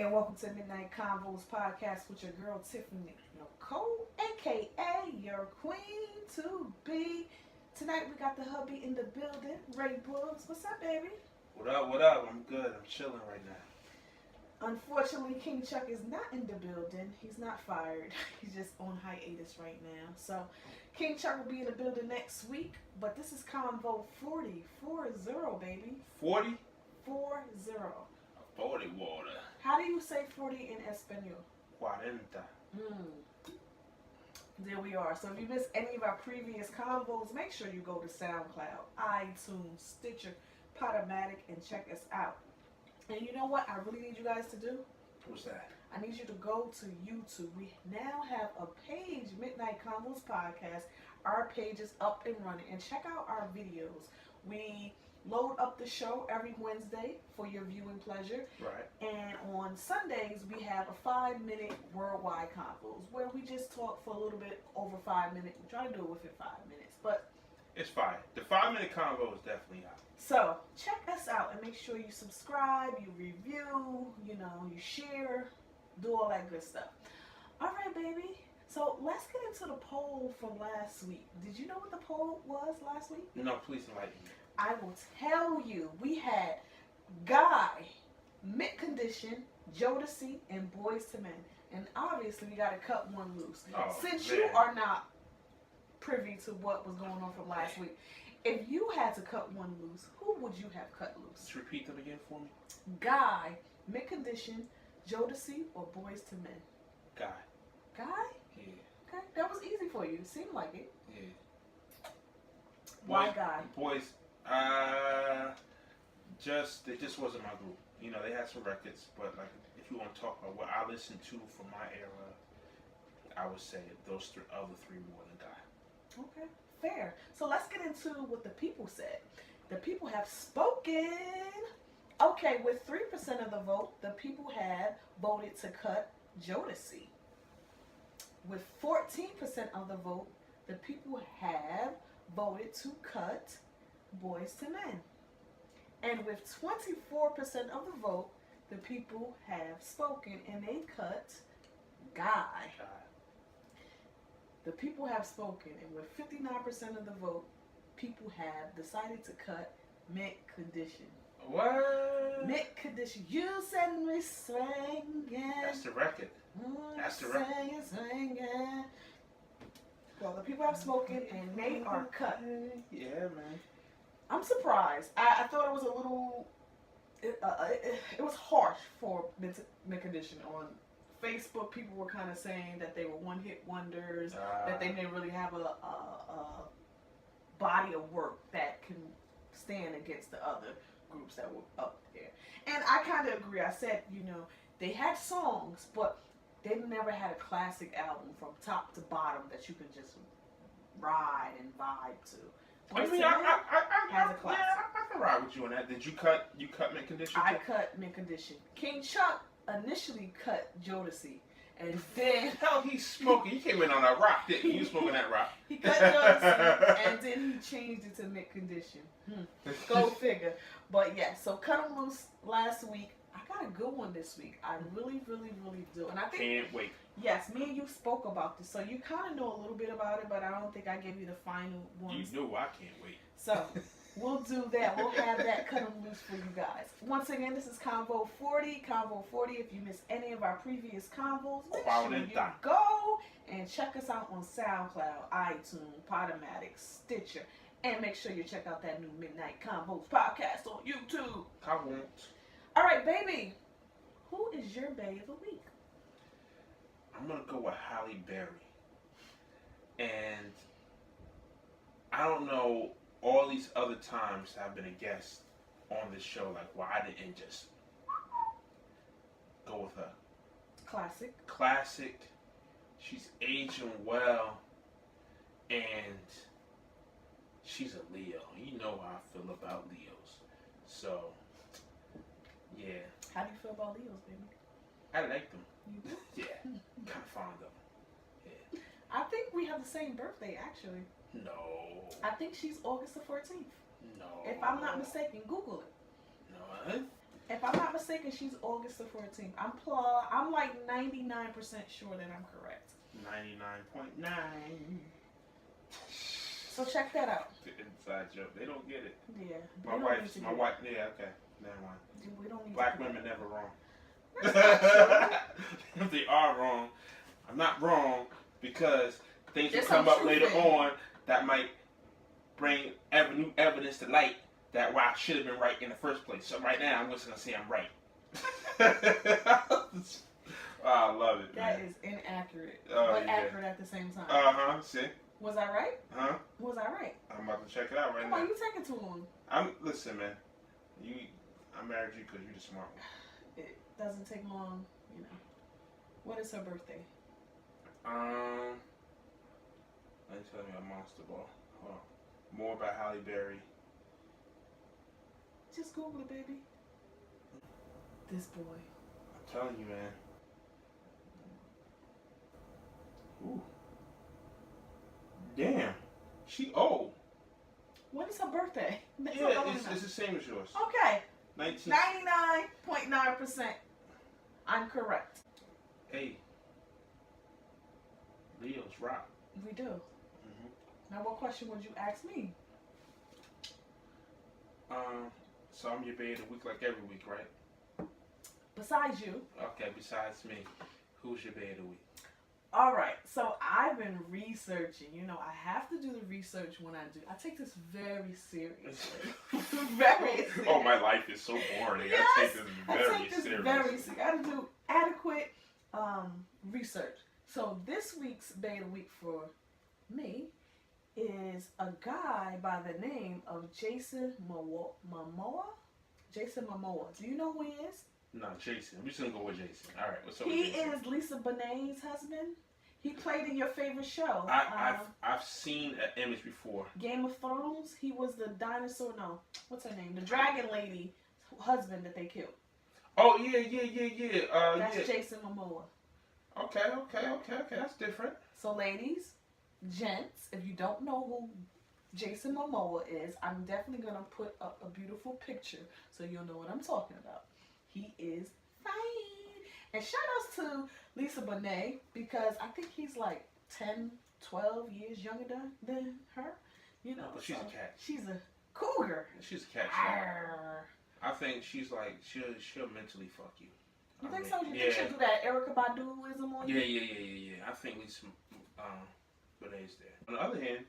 and welcome to Midnight Convos podcast with your girl Tiffany Nicole, aka your queen to be. Tonight we got the hubby in the building, Ray Bulls. What's up, baby? What up, what up? I'm good. I'm chilling right now. Unfortunately, King Chuck is not in the building. He's not fired. He's just on hiatus right now. So, King Chuck will be in the building next week. But this is Convo 40, 40, baby. 40? 40. 40 water. How do you say 40 in Espanol? 40. There we are. So if you missed any of our previous convos, make sure you go to SoundCloud, iTunes, Stitcher, Podomatic, and check us out. And you know what I really need you guys to do? What's that? I need you to go to YouTube. We now have a page, Midnight Convos Podcast. Our page is up and running. And check out our videos. We load up the show every Wednesday for your viewing pleasure. Right. And on Sundays, we have a 5-minute worldwide convos where we just talk for a little bit over 5 minutes. We try to do it within 5 minutes, but it's fine. The 5-minute convo is definitely out. So check us out and make sure you subscribe, you review, you share, do all that good stuff. All right, baby. So let's get into the poll from last week. Did you know what the poll was last week? No, please enlighten me. I will tell you. We had Guy, Mint Condition, Jodeci, and Boys to Men. And obviously we got to cut one loose. Oh, Since man. you are not privy to what was going on from last week, if you had to cut one loose, who would you have cut loose? Just repeat them again for me. Guy, Mint Condition, Jodeci, or Boys to Men? Guy. Guy? Yeah. Okay, that was easy for you. It seemed like it. Yeah. Why Boys, Guy? Boys, they just wasn't my group. You know, they had some records, but like, if you want to talk about what I listened to from my era, I would say those other three more than Guy. Okay, fair. So let's get into what the people said. The people have spoken. Okay, with 3% of the vote, the people have voted to cut Jodeci. With 14% of the vote, the people have voted to cut Boys to Men. And with 24% of the vote, the people have spoken and they cut Guy. The people have spoken, and with 59% of the vote, people have decided to cut Mint Condition. What? Mint Condition. You send me swinging. That's the record. That's the record. Swinging. Well, the people have spoken, and they are cut. Yeah, man. I'm surprised. I thought it was a little. It was harsh for Mint Condition. On Facebook, people were kind of saying that they were one-hit wonders, that they didn't really have a body of work that can stand against the other groups that were up there. And I kind of agree. I said, they had songs, but they never had a classic album from top to bottom that you can just ride and vibe to. I mean, has a classic. Yeah, I can ride with you on that. Did you cut Mint Condition? I cut Mint Condition. King Chuck initially cut Jodeci, and then hell, he's smoking. He came in on a rock, didn't he? You smoking that rock? He cut Jodeci, and then he changed it to Mint Condition. Go figure. But yeah, so cut him loose last week. I got a good one this week. I really, really, really do. And I think can't wait. Yes, me and you spoke about this, so you kind of know a little bit about it, but I don't think I gave you the final ones. You know I can't wait. So we'll do that. We'll have that cut them loose for you guys. Once again, this is Convo 40. Convo 40. If you missed any of our previous convos, make sure you go and check us out on SoundCloud, iTunes, Podomatic, Stitcher, and make sure you check out that new Midnight Convos podcast on YouTube. I won't. All right, baby. Who is your bae of the week? I'm going to go with Halle Berry. And I don't know all these other times I've been a guest on this show, like why I didn't just go with her. Classic. She's aging well. And she's a Leo. You know how I feel about Leos. So, yeah. How do you feel about Leos, baby? I like them. You do? Yeah. Kind of fond of them. Yeah. I think we have the same birthday, actually. No. I think she's August the 14th. No. If I'm not mistaken, Google it. No. If I'm not mistaken, she's August the 14th. I'm like 99% sure that I'm correct. 99.9. So check that out. The inside joke. They don't get it. Yeah. My wife. Yeah. Okay. Never mind. We don't need Black to women never wrong. That's not true. If they are wrong, I'm not wrong because things will There's come some up truth later in it. on that might bring new evidence to light that why I should have been right in the first place. So right now, I'm just gonna say I'm right. Oh, I love it. That man. is inaccurate, Oh, but yeah. accurate at the same time. See? Was I right? Huh? Was I right? I'm about to check it out right Come now. on, you taking too long. Listen, man. I married you because you're the smart one. It doesn't take long, you know. What is her birthday? Let me tell you a monster ball. Hold on. More about Halle Berry. Just Google it, baby. This boy. I'm telling you, man. Ooh. Damn. She old. When is her birthday? That's Yeah, what I wanna know. it's the same as yours. Okay. 19. 99.9%. I'm correct. Hey. Leo's rock. We do. Now, what question would you ask me? So I'm your bae of the week like every week, right? Besides you. Okay, besides me, who's your bae of the week? All right. So I've been researching. You know, I have to do the research when I do. I take this very seriously. Very seriously. Oh, my life is so boring. Yes, I take this very seriously. I got to do adequate research. So this week's bae of the week for me is a guy by the name of Jason Momoa. Jason Momoa. Do you know who he is? No, Jason. I'm just gonna go with Jason. All right, what's up with He Jason? is Lisa Bonet's husband. He played in your favorite show. I've seen an image before. Game of Thrones. He was the dinosaur. No, what's her name? The dragon lady husband that they killed. Oh yeah. That's Jason Momoa. Okay. That's different. So, ladies, gents, if you don't know who Jason Momoa is, I'm definitely gonna put up a beautiful picture so you'll know what I'm talking about. He is fine. And shout outs to Lisa Bonet because I think he's like 10, 12 years younger than her. You know, but she's a cat. She's a cougar. She's a cat. Arr. I think she's like she'll mentally fuck you. You think so? You think she'll do that Erica Baduism on you? Yeah. I think Lisa Bonet's there. On the other hand,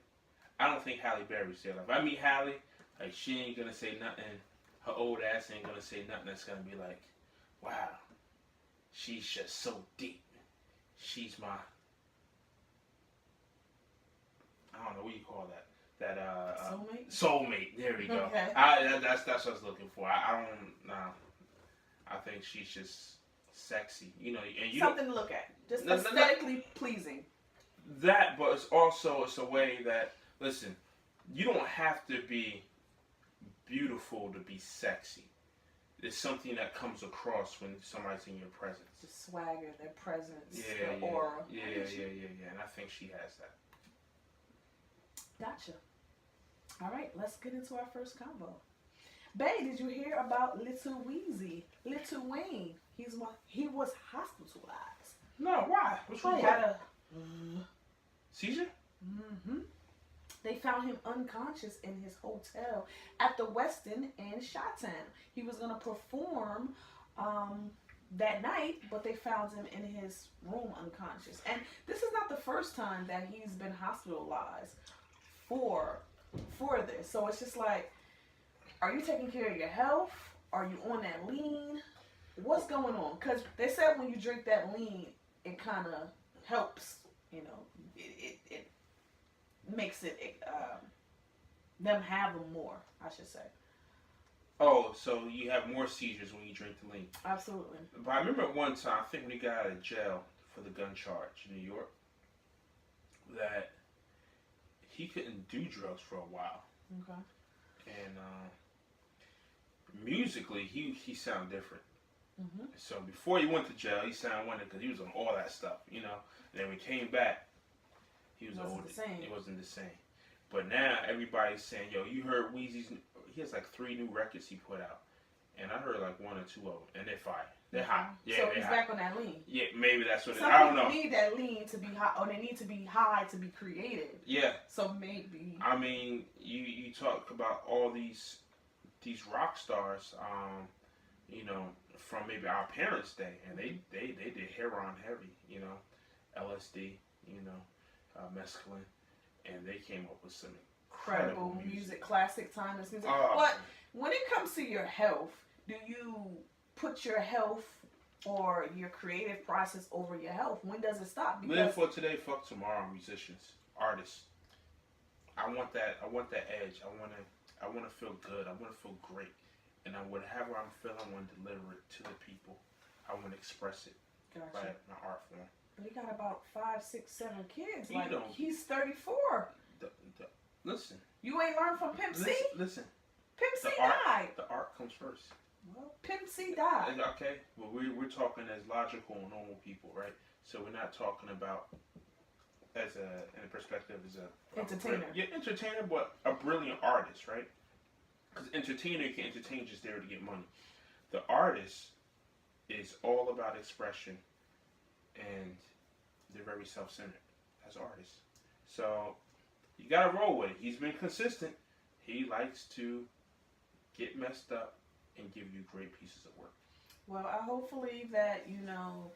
I don't think Halle Berry's there. Like, if I meet Halle, like she ain't gonna say nothing. Her old ass ain't gonna say nothing that's gonna be like, wow, she's just so deep. She's my, I don't know what you call that. Soulmate? Soulmate. There we go. Okay. That's what I was looking for. I don't know. I think she's just sexy, you know, and you something to look at, just aesthetically pleasing. That, but it's a way that, listen, you don't have to be beautiful to be sexy. It's something that comes across when somebody's in your presence. The swagger, their presence, Yeah. aura. Yeah. And I think she has that. Gotcha. All right, let's get into our first combo. Bae, did you hear about Lil Wayne? He was hospitalized. No, why? What's wrong He with had him? a Seizure? Mm-hmm. They found him unconscious in his hotel at the Westin in Chi-Town. He was going to perform that night, but they found him in his room unconscious. And this is not the first time that he's been hospitalized for this. So it's just like, are you taking care of your health? Are you on that lean? What's going on? Because they said when you drink that lean, it kind of helps, you know, it makes it them have them more, I should say. Oh, so you have more seizures when you drink the lean. Absolutely. But I remember at one time, I think when he got out of jail for the gun charge in New York, that he couldn't do drugs for a while. Okay. And musically, he sounded different. Mm-hmm. So before he went to jail, he sounded wonderful because he was on all that stuff, you know. And then when he came back, he was old. It wasn't the same. But now everybody's saying, yo, you heard Weezy's, he has like 3 new records he put out. and I heard like 1 or 2 of them, and they're fire. They're hot. Yeah, so they're he's hot. back on that lean. Yeah, maybe that's what it is. Some I don't people know. need that lean to be high, or they need to be high to be creative. Yeah. So maybe. I mean, you talk about all these rock stars, you know, from maybe our parents' day, and they did heroin heavy, you know, LSD, you know, mescaline, and they came up with some incredible music, classic, timeless music. Oh. But when it comes to your health, do you put your health or your creative process over your health? When does it stop? Because live for today, fuck tomorrow. Musicians, artists. I want that edge. I wanna feel good. I wanna feel great, and whatever I'm feeling, I want to deliver it to the people. I want to express it by my art form. But he got about 5, 6, 7 kids. He Like don't. he's 34. Listen. You ain't learned from Pimp C? Listen. Pimp C The art, died. the art comes first. Well, Pimp C died. Okay, well we're talking as logical and normal people, right? So we're not talking about in a perspective as a Entertainer. Entertainer, but a brilliant artist, right? Because entertainer can entertain just there to get money. The artist is all about expression, and they're very self-centered as artists. So you gotta roll with it. He's been consistent. He likes to get messed up and give you great pieces of work. Well, I hopefully that, you know,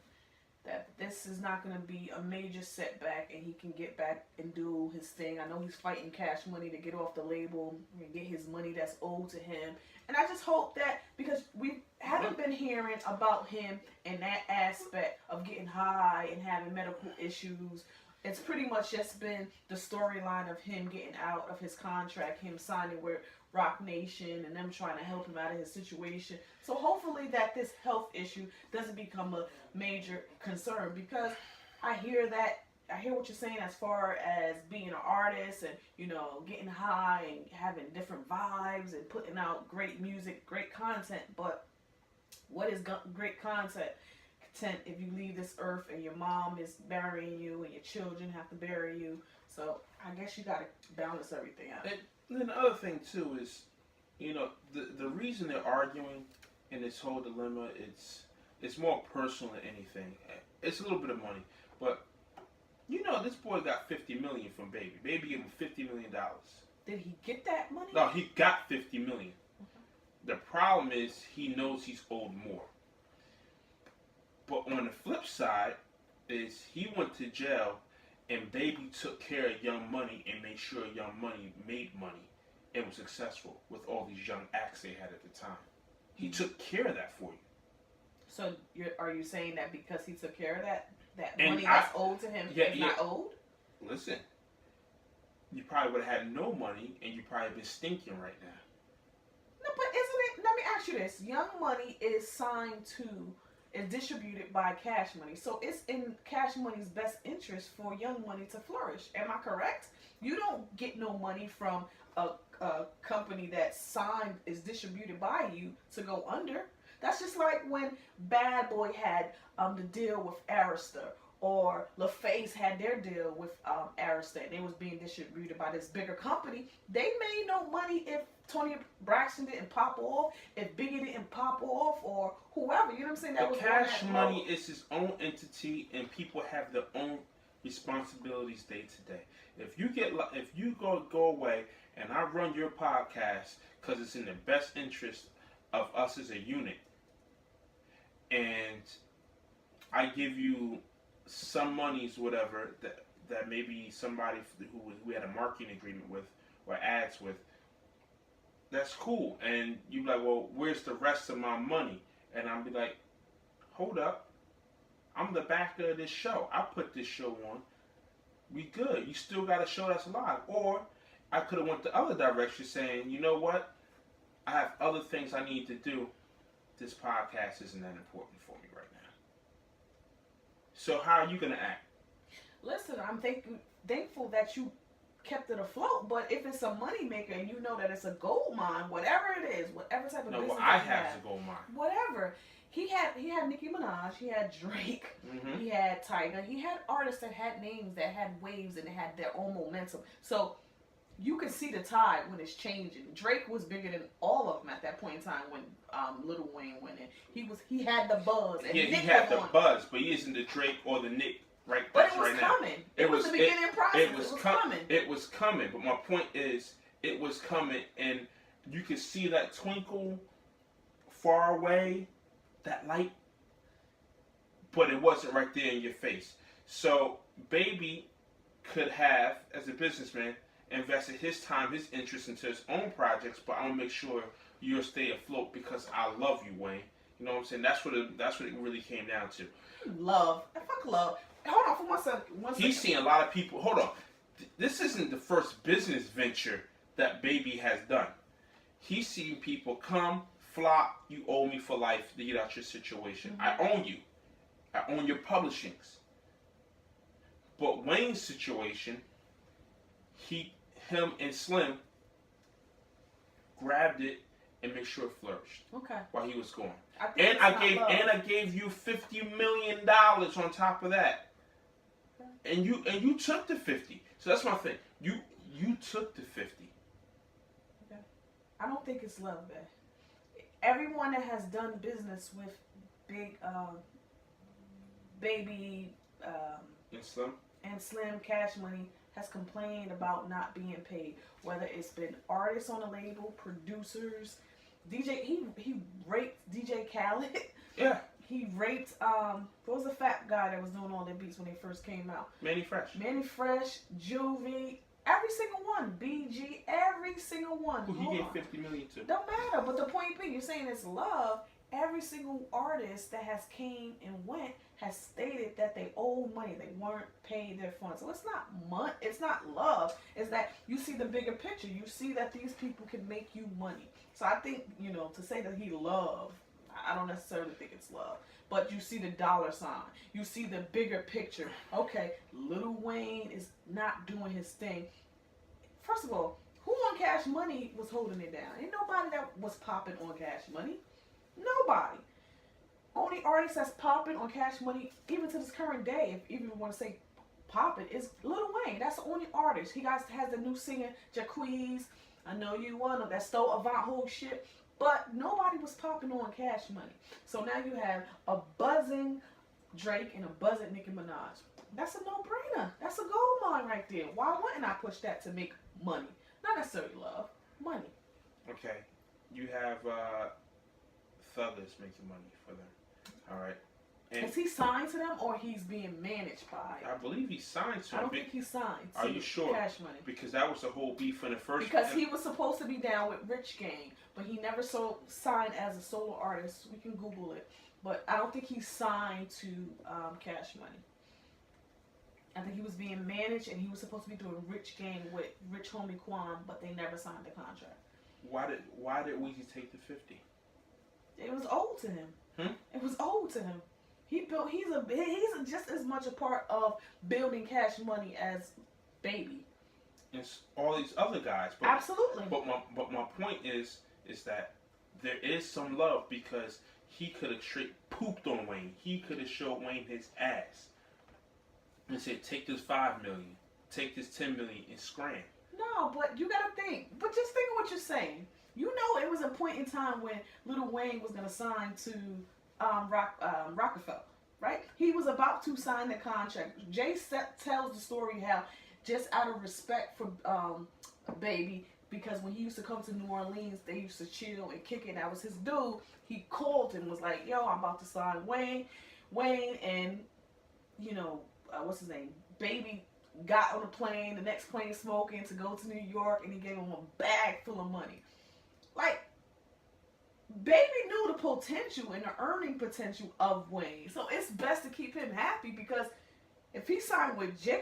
that this is not going to be a major setback and he can get back and do his thing. I know he's fighting Cash Money to get off the label and get his money that's owed to him. And I just hope that, because we haven't been hearing about him in that aspect of getting high and having medical issues. It's pretty much just been the storyline of him getting out of his contract, him signing with Rock Nation, and them trying to help him out of his situation. So hopefully that this health issue doesn't become a major concern, because I hear what you're saying as far as being an artist and, you know, getting high and having different vibes and putting out great music, great content. But what is great content if you leave this earth and your mom is burying you and your children have to bury you? So I guess you got to balance everything out. And then the other thing too is, you know, the reason they're arguing in this whole dilemma, it's more personal than anything. It's a little bit of money, but you know, this boy got $50 million from Baby. Baby gave him $50 million. Did he get that money? No, he got $50 million. The problem is he knows he's owed more. But on the flip side is he went to jail and Baby took care of Young Money and made sure Young Money made money and was successful with all these young acts they had at the time. He took care of that for you. So are you saying that because he took care of that And money that's owed to him is not owed? Listen, you probably would have had no money and you probably been stinking right now. No, but isn't it? Let me ask you this: Young Money is signed to and distributed by Cash Money, so it's in Cash Money's best interest for Young Money to flourish. Am I correct? You don't get no money from a company that signed is distributed by you to go under. That's just like when Bad Boy had the deal with Arista, or LaFace had their deal with Arista, and it was being distributed by this bigger company. They made no money if Tony Braxton didn't pop off, if Biggie didn't pop off, or whoever. You know what I'm saying? That was Cash Money is his own entity, and people have their own responsibilities day to day. If you go away and I run your podcast because it's in the best interest of us as a unit, and I give you some monies, whatever, that maybe somebody who we had a marketing agreement with or ads with, that's cool. And you be like, well, where's the rest of my money? And I'll be like, hold up. I'm the backer of this show. I put this show on. We good. You still got a show that's live. Or I could have went the other direction saying, you know what? I have other things I need to do. This podcast isn't that important for me right now. So how are you going to act? Listen, I'm thankful that you kept it afloat, but if it's a money maker and you know that it's a gold mine, whatever it is, whatever type of business what I have is a gold mine. Whatever. He had Nicki Minaj, he had Drake, he had Tyga, he had artists that had names, that had waves, and they had their own momentum. So you can see the tide when it's changing. Drake was bigger than all of them at that point in time when Lil Wayne went in. He had the buzz. And Yeah, Nick he had the was on. buzz, but he isn't the Drake or the Nick right. But That's it was right coming. Now. It was the beginning process. It was coming. It was coming. But my point is, it was coming, and you could see that twinkle far away, that light, but it wasn't right there in your face. So Baby could have, as a businessman, invested his time, his interest into his own projects, but I'm gonna make sure you'll stay afloat because I love you, Wayne. You know what I'm saying? That's what it really came down to. Love. Fuck love. Hold on for 1 second. He's seen a lot of people. Hold on. This isn't the first business venture that Baby has done. He's seen people come, flop, you owe me for life to get out your situation. Mm-hmm. I own you. I own your publishings. But Wayne's situation, him and Slim grabbed it and made sure it flourished. Okay. While he was gone. I gave you $50 million on top of that. Okay. And you took the 50. So that's my thing. You took the 50. Okay. I don't think it's love, man. Everyone that has done business with Baby and Slim Cash Money has complained about not being paid. Whether it's been artists on the label, producers, DJ. He raped DJ Khaled. Yeah. He raped what was the fat guy that was doing all their beats when they first came out? Manny Fresh, Juvie, every single one. BG, every single one. Who he gave $50 million to. Don't matter. But the point being, you're saying it's love. Every single artist that has came and went has stated that they owe money. They weren't paid their funds. So it's not it's not love. It's that you see the bigger picture. You see that these people can make you money. So I think, to say that he loved, I don't necessarily think it's love. But you see the dollar sign. You see the bigger picture. Okay, Lil Wayne is not doing his thing. First of all, who on Cash Money was holding it down? Ain't nobody that was popping on Cash Money. Nobody. Only artist that's popping on Cash Money, even to this current day, if even you want to say popping, is Lil Wayne. That's the only artist. He has the new singer, Jacquees. I know you want him. That stole Avant whole shit. But nobody was popping on Cash Money. So now you have a buzzing Drake and a buzzing Nicki Minaj. That's a no-brainer. That's a gold mine right there. Why wouldn't I push that to make money? Not necessarily love. Money. Okay. You have Thugger's making money for them. All right. And is he signed to them or he's being managed by? I believe he's signed to them. I don't think he's signed to Are you sure? Cash Money. Because that was the whole beef in the first. Because he was supposed to be down with Rich Gang, but he never signed as a solo artist. We can Google it. But I don't think he's signed to Cash Money. I think he was being managed and he was supposed to be doing Rich Gang with Rich Homie Quan, but they never signed the contract. Why did Weezy take the 50? It was owed to him. It was owed to him. He's just as much a part of building Cash Money as Baby. And all these other guys. But, absolutely. But my point is that there is some love because he could have straight pooped on Wayne. He could have showed Wayne his ass and said, "Take this $5 million, take this $10 million, and scram." No, but you gotta think. But just think of what you're saying. You know, it was a point in time when Lil Wayne was gonna sign to Rockefeller, right? He was about to sign the contract. Jay tells the story how, just out of respect for Baby, because when he used to come to New Orleans, they used to chill and kick it. That was his dude. He called and was like, "Yo, I'm about to sign Wayne," and what's his name? Baby got on the plane, the next plane smoking to go to New York, and he gave him a bag full of money. Like, Baby knew the potential and the earning potential of Wayne. So it's best to keep him happy because if he signed with Jigga,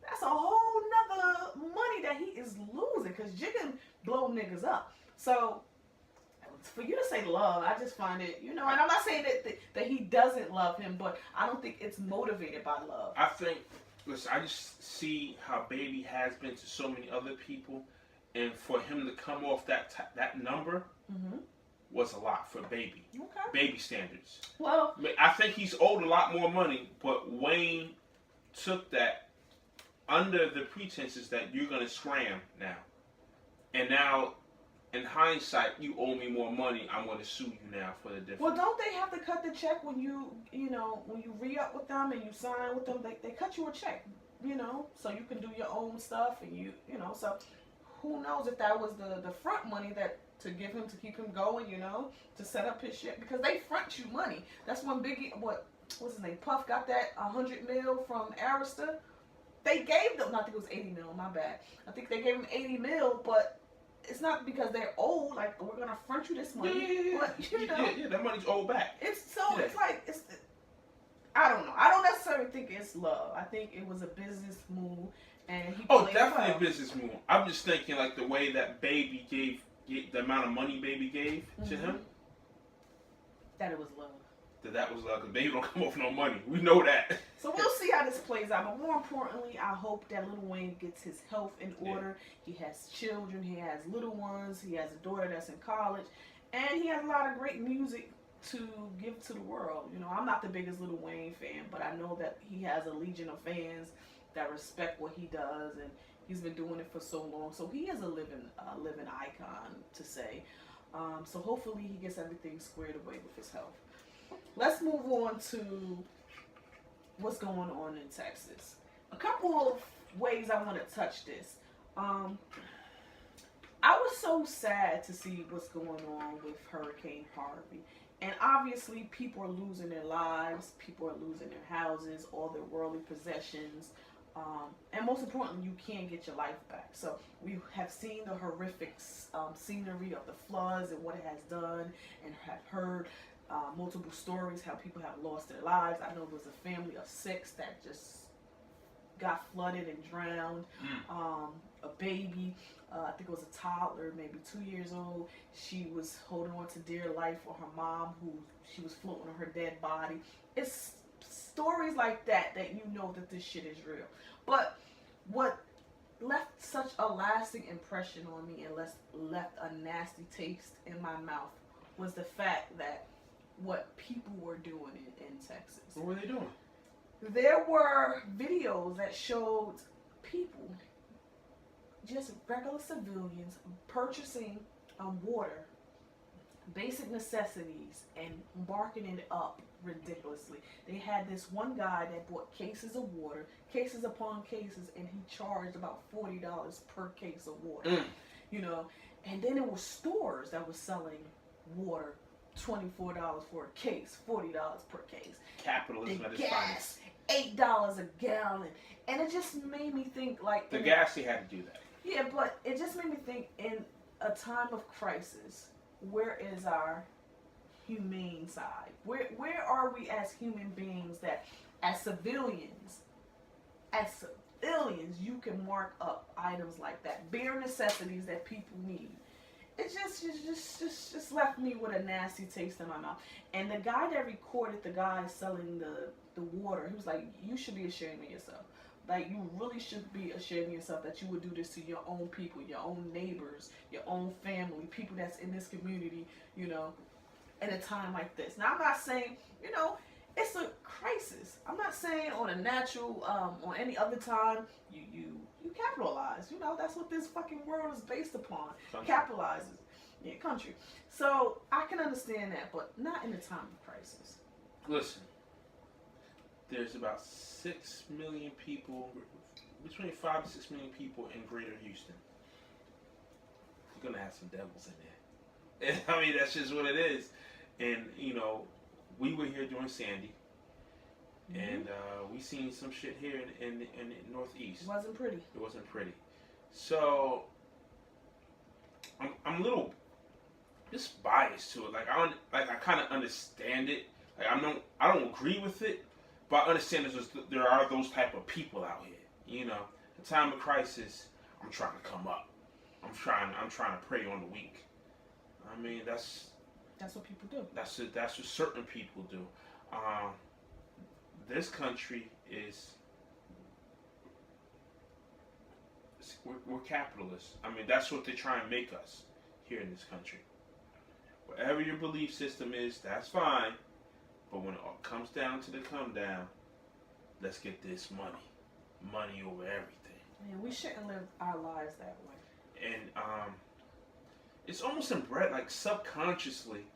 that's a whole nother money that he is losing because Jigga blow niggas up. So for you to say love, I just find it, and I'm not saying that he doesn't love him, but I don't think it's motivated by love. I think, listen, I just see how Baby has been to so many other people, and for him to come off that number was a lot for Baby. Okay. Baby standards. Well, I think he's owed a lot more money, but Wayne took that under the pretenses that you're gonna scram now, and now in hindsight you owe me more money. I'm gonna sue you now for the difference. Well, don't they have to cut the check when you re-up with them and you sign with them? They cut you a check, so you can do your own stuff and so who knows if that was the front money that to give him to keep him going, to set up his shit, because they front you money. That's when Biggie, what's his name, Puff got that 100 mil from Arista. They gave them, I think it was 80 mil, my bad. I think they gave him 80 mil, but it's not because they're old, like, we're gonna front you this money. Yeah, but that money's owed back. It's like I don't know. I don't necessarily think it's love. I think it was a business move, and he played definitely well. a business move. I'm just thinking like the way that Baby gave the amount of money Baby gave to him. That it was love. That was love, because Baby don't come off no money. We know that. So we'll see how this plays out. But more importantly, I hope that Lil Wayne gets his health in order. Yeah. He has children. He has little ones. He has a daughter that's in college. And he has a lot of great music to give to the world. I'm not the biggest Lil Wayne fan, but I know that he has a legion of fans that respect what he does, and he's been doing it for so long. So he is a living icon, to say. So hopefully he gets everything squared away with his health. Let's move on to what's going on in Texas. A couple of ways I want to touch this. I was so sad to see what's going on with Hurricane Harvey. And obviously people are losing their lives, people are losing their houses, all their worldly possessions. And most importantly, you can't get your life back. So we have seen the horrific scenery of the floods and what it has done, and have heard multiple stories how people have lost their lives. I know there was a family of 6 that just got flooded and drowned. A baby, I think it was a toddler, maybe 2 years old. She was holding on to dear life for her mom, who she was floating on her dead body. It's stories like that that this shit is real. But what left such a lasting impression on me and left a nasty taste in my mouth was the fact that what people were doing in Texas. What were they doing? There were videos that showed people, just regular civilians, purchasing water, basic necessities, and marking it up ridiculously. They had this one guy that bought cases of water, cases upon cases, and he charged about $40 per case of water. And then it was stores that were selling water, $24 for a case, $40 per case. Capitalism at its finest. $8 a gallon. And it just made me think, like, the gas, he had to do that. Yeah, but it just made me think, in a time of crisis, where is our humane side? Where are we as human beings that, as civilians, you can mark up items like that, bare necessities that people need? It just left me with a nasty taste in my mouth. And the guy that recorded the guy selling the water, he was like, you should be ashamed of yourself. Like, you really should be ashamed of yourself that you would do this to your own people, your own neighbors, your own family, people that's in this community, at a time like this. Now, I'm not saying, it's a crisis. I'm not saying on a natural, on any other time, you capitalize. That's what this fucking world is based upon. Country. Capitalizes. Yeah, country. So, I can understand that, but not in a time of crisis. Listen, there's about 6 million people, between 5 to 6 million people in Greater Houston. You're gonna have some devils in there. And, I mean, that's just what it is. And we were here during Sandy, and we seen some shit here in the Northeast. It wasn't pretty. It wasn't pretty. So I'm a little just biased to it. Like I kind of understand it. Like I don't agree with it, but I understand there are those type of people out here. In time of crisis, I'm trying to come up. I'm trying to prey on the weak. I mean, that's what people do. That's what certain people do. This country is we're capitalists. I mean, that's what they try and make us here in this country. Whatever your belief system is, that's fine. But when it all comes down to the come down, let's get this money. money over everything. And we shouldn't live our lives that way. And it's almost inbred, like subconsciously,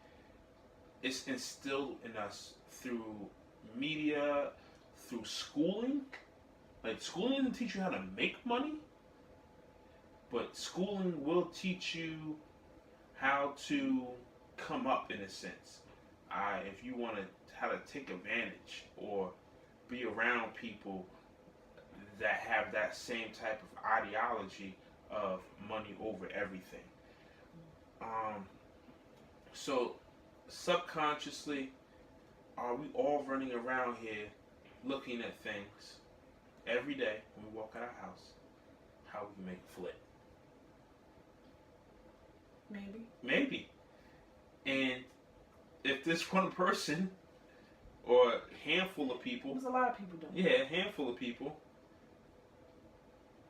it's instilled in us through media, through schooling. Like, schooling doesn't teach you how to make money, but schooling will teach you how to come up, in a sense. If you want to, how to take advantage or be around people that have that same type of ideology of money over everything. So subconsciously, are we all running around here looking at things every day when we walk out our house, how we can make a flip? Maybe. And if this one person or handful of people, there's a lot of people doing a handful of people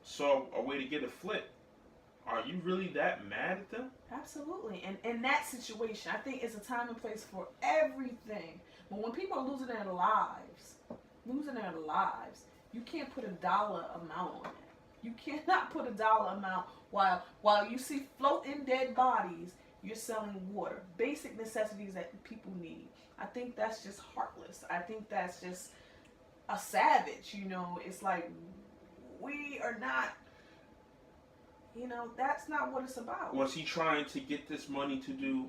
saw a way to get a flip, are you really that mad at them? Absolutely. And in that situation, I think it's a time and place for everything. But when people are losing their lives, you can't put a dollar amount on it. You cannot put a dollar amount while you see floating dead bodies, you're selling water. Basic necessities that people need. I think that's just heartless. I think that's just a savage, you know. It's like, we are not, you know, that's not what it's about. Was he trying to get this money to do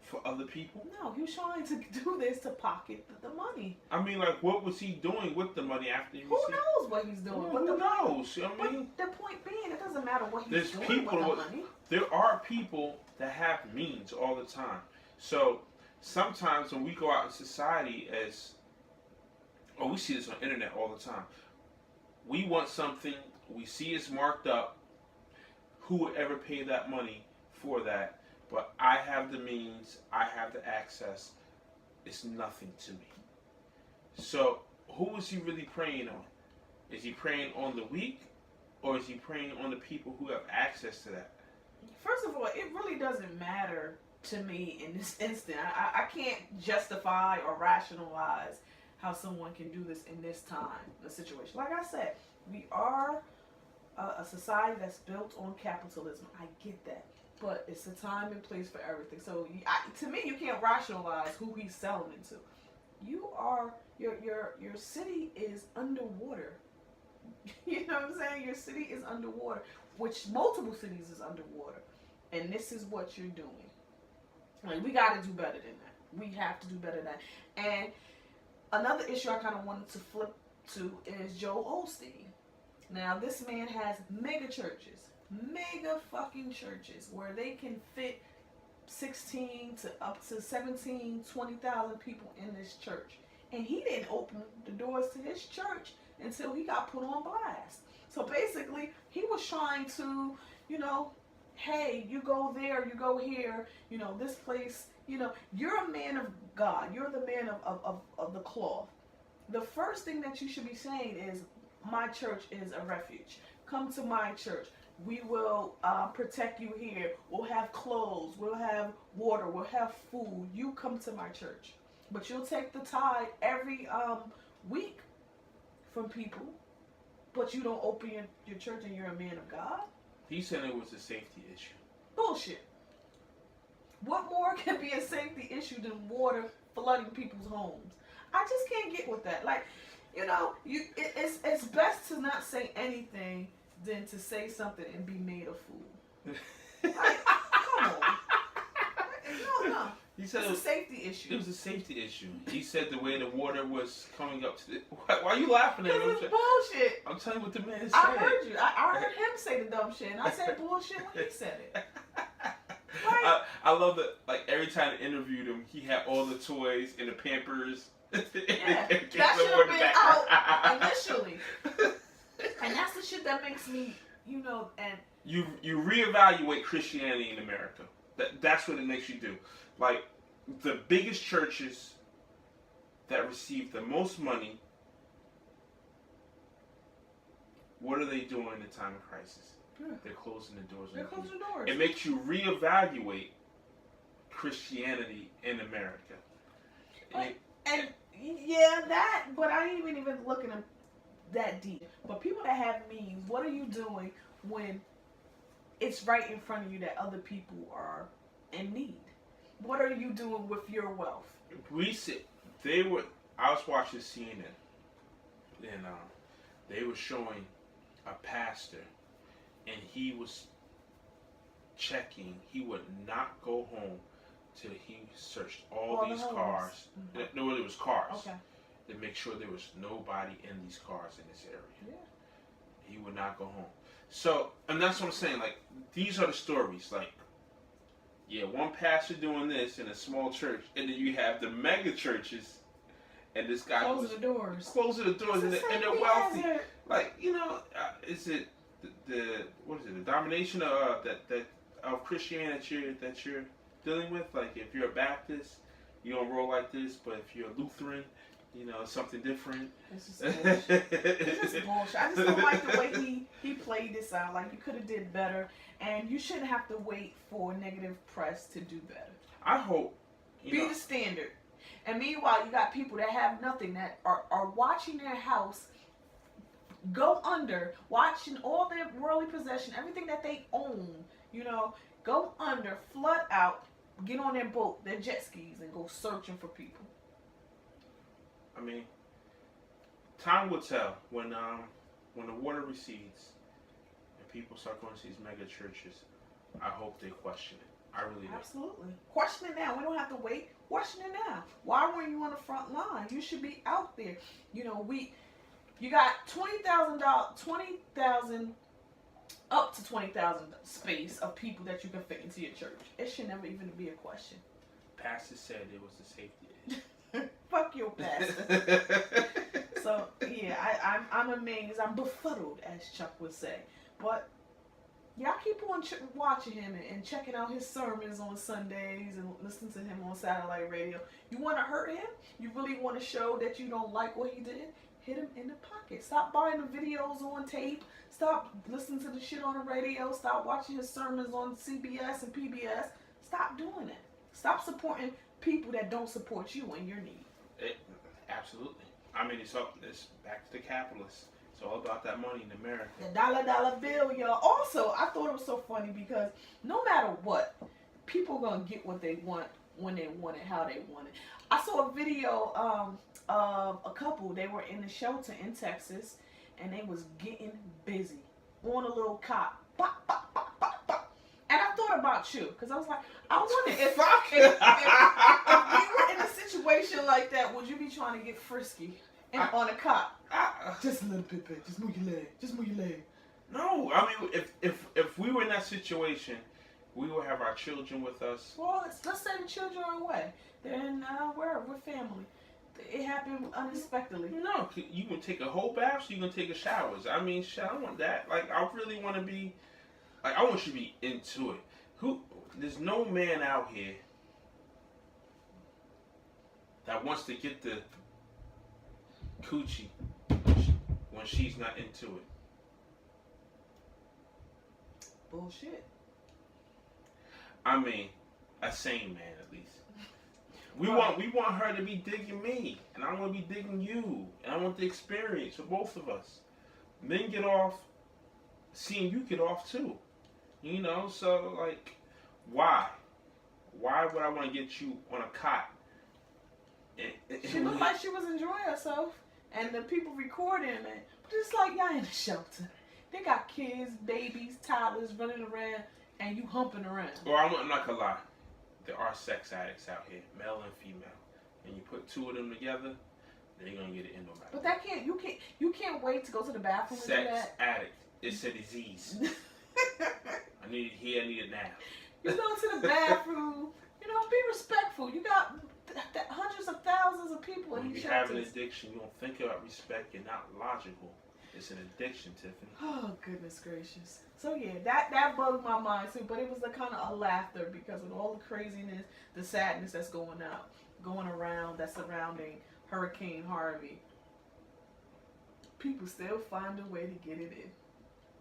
for other people? No, he was trying to do this to pocket the money. I mean, like, what was he doing with the money after you? Who knows what he's doing? Who knows? I mean, the point being, it doesn't matter what he's doing with the money. There are people that have means all the time. So sometimes when we go out in society, we see this on the internet all the time. We want something, we see it's marked up. Who would ever pay that money for that? But I have the means, I have the access. It's nothing to me. So who is he really preying on? Is he preying on the weak, or is he preying on the people who have access to that? First of all, it really doesn't matter to me in this instant. I can't justify or rationalize how someone can do this in this time, the situation. Like I said, we are a society that's built on capitalism. I get that. But it's a time and place for everything. So to me, you can't rationalize who he's selling it to. Your city is underwater. You know what I'm saying? Your city is underwater, which multiple cities is underwater. And this is what you're doing. Like, we got to do better than that. We have to do better than that. And another issue I kind of wanted to flip to is Joel Osteen. Now, this man has mega churches. Mega fucking churches where they can fit 16 to up to 17, 20,000 people in this church. And he didn't open the doors to his church until he got put on blast. So basically, he was trying to, you know, hey, you go there, you go here, you know, this place, you know, you're a man of God. You're the man of the cloth. The first thing that you should be saying is, my church is a refuge. Come to my church. We will protect you here. We'll have clothes. We'll have water. We'll have food. You come to my church. But you'll take the tithe every week from people. But you don't open your church and you're a man of God? He said it was a safety issue. Bullshit. What more can be a safety issue than water flooding people's homes? I just can't get with that. Like, you know, it's best to not say anything than to say something and be made a fool. Like, come on. No. He said it's a safety issue. It was a safety issue. He said the way the water was coming up to the... Why are you laughing at him? It's bullshit. I'm telling you what the man said. I heard you. I heard him say the dumb shit, and I said bullshit when he said it. Like, I love that, like, every time I interviewed him, he had all the toys and the Pampers. Yeah, that should have been out initially. And that's the shit that makes me, you know, and... You reevaluate Christianity in America. That's what it makes you do. Like, the biggest churches that receive the most money, what are they doing in the time of crisis? Yeah. They're closing the doors. They're closing the doors. It makes you reevaluate Christianity in America. And yeah, that, but I ain't even looking at that deep. But people that have means, what are you doing when it's right in front of you that other people are in need? What are you doing with your wealth? I was watching CNN, and they were showing a pastor, and he was checking. He would not go home till he searched all these cars. Mm-hmm. No, it was cars. Okay. To make sure there was nobody in these cars in this area. Yeah. He would not go home. So, and that's what I'm saying. Like, these are the stories. Like, yeah, one pastor doing this in a small church, and then you have the mega churches, and this guy closing the doors, and they're wealthy. Like, you know, is it the what is it? The domination of of Christianity that you're dealing with? Like, if you're a Baptist, you don't roll like this, but if you're a Lutheran, you know, it's something different. It's just bullshit. It's just bullshit. I just don't like the way he played this out. Like, you could have did better, and you shouldn't have to wait for negative press to do better. I hope. Be the standard. And meanwhile, you got people that have nothing, that are watching their house go under, watching all their worldly possession, everything that they own, you know, go under, flood out, get on their boat, their jet skis, and go searching for people. I mean, time will tell when the water recedes and people start going to these mega churches. I hope they question it. I really do. Absolutely. Question it now. We don't have to wait. Question it now. Why weren't you on the front line? You should be out there. You know, you got $20,000, up to 20,000 space of people that you can fit into your church. It should never even be a question. Pastor said it was a safety issue. Fuck your pastor. So yeah, I'm amazed. I'm befuddled, as Chuck would say. But y'all keep on watching him and checking out his sermons on Sundays and listening to him on satellite radio. You want to hurt him? You really want to show that you don't like what he did? Hit him in the pocket. Stop buying the videos on tape. Stop listening to the shit on the radio. Stop watching his sermons on CBS and PBS. Stop doing it. Stop supporting people that don't support you in your need. Absolutely. I mean, it's back to the capitalists. It's all about that money in America. The dollar bill, y'all. Also, I thought it was so funny because no matter what, people gonna get what they want when they want it, how they want it. I saw a video of a couple. They were in a shelter in Texas, and they was getting busy on a little cot. Bop, bop, bop, bop, bop. And I thought about you because I was like, I wonder if we were in a situation like that, would you be trying to get frisky on a cot? Just a little bit, babe. Just move your leg. Just move your leg. No, I mean, if we were in that situation, we would have our children with us. Well, let's say the children are away. They're in wherever, with family. It happened unexpectedly. No, you can take a whole bath, so you can take a showers. I mean, shit, I don't want that. Like, I really want to be, like, I want you to be into it. There's no man out here that wants to get the coochie when she's not into it. Bullshit. I mean, a sane man at least. We want her to be digging me, and I want to be digging you, and I want the experience for both of us. Men get off seeing you get off too, you know. So like, why would I want to get you on a cot? She looked like she was enjoying herself, and the people recording it. But it's like y'all in a shelter. They got kids, babies, toddlers running around, and you humping around. Well, I'm not gonna lie. There are sex addicts out here, male and female. And you put two of them together, they're gonna get it in no matter. But you can't wait to go to the bathroom and do that. Sex addict. It's a disease. I need it now. You go to the bathroom, you know, be respectful. You got hundreds of thousands of people in these shelters. When you have an addiction, you don't think about respect. You're not logical. It's an addiction, Tiffany. Oh, goodness gracious. So, yeah, that bugged my mind, too. But it was a kind of a laughter because of all the craziness, the sadness that's going around, that's surrounding Hurricane Harvey. People still find a way to get it in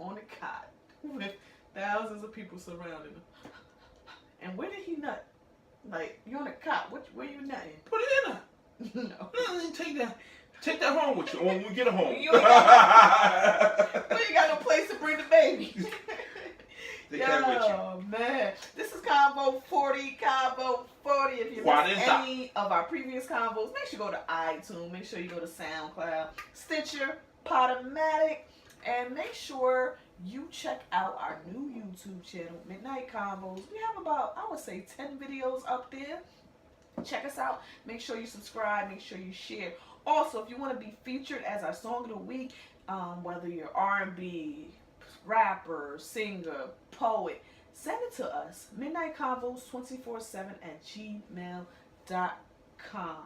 on a cot with thousands of people surrounding him. And where did he nut? Like, you're on a cot. Where you nutting? Put it in her. No. Take that. Take that home with you when we get home. You ain't got no place to bring the baby. Take that with you. Oh, man. This is Convo 40. Convo 40. If you missed any of our previous convos, make sure you go to iTunes. Make sure you go to SoundCloud, Stitcher, Podomatic, and make sure you check out our new YouTube channel, Midnight Convos. We have about, I would say, 10 videos up there. Check us out. Make sure you subscribe. Make sure you share. Also, if you want to be featured as our Song of the Week, whether you're R&B, rapper, singer, poet, send it to us. midnightconvos247@gmail.com.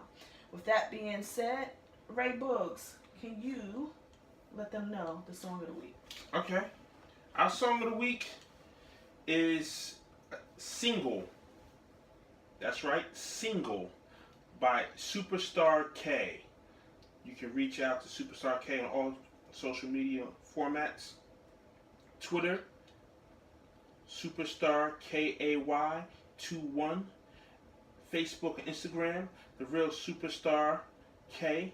With that being said, Ray Boogs, can you let them know the Song of the Week? Okay. Our Song of the Week is Single. That's right, Single by Superstar K. You can reach out to Superstar K on all social media formats. Twitter, Superstar KAY21. Facebook and Instagram, The Real Superstar K.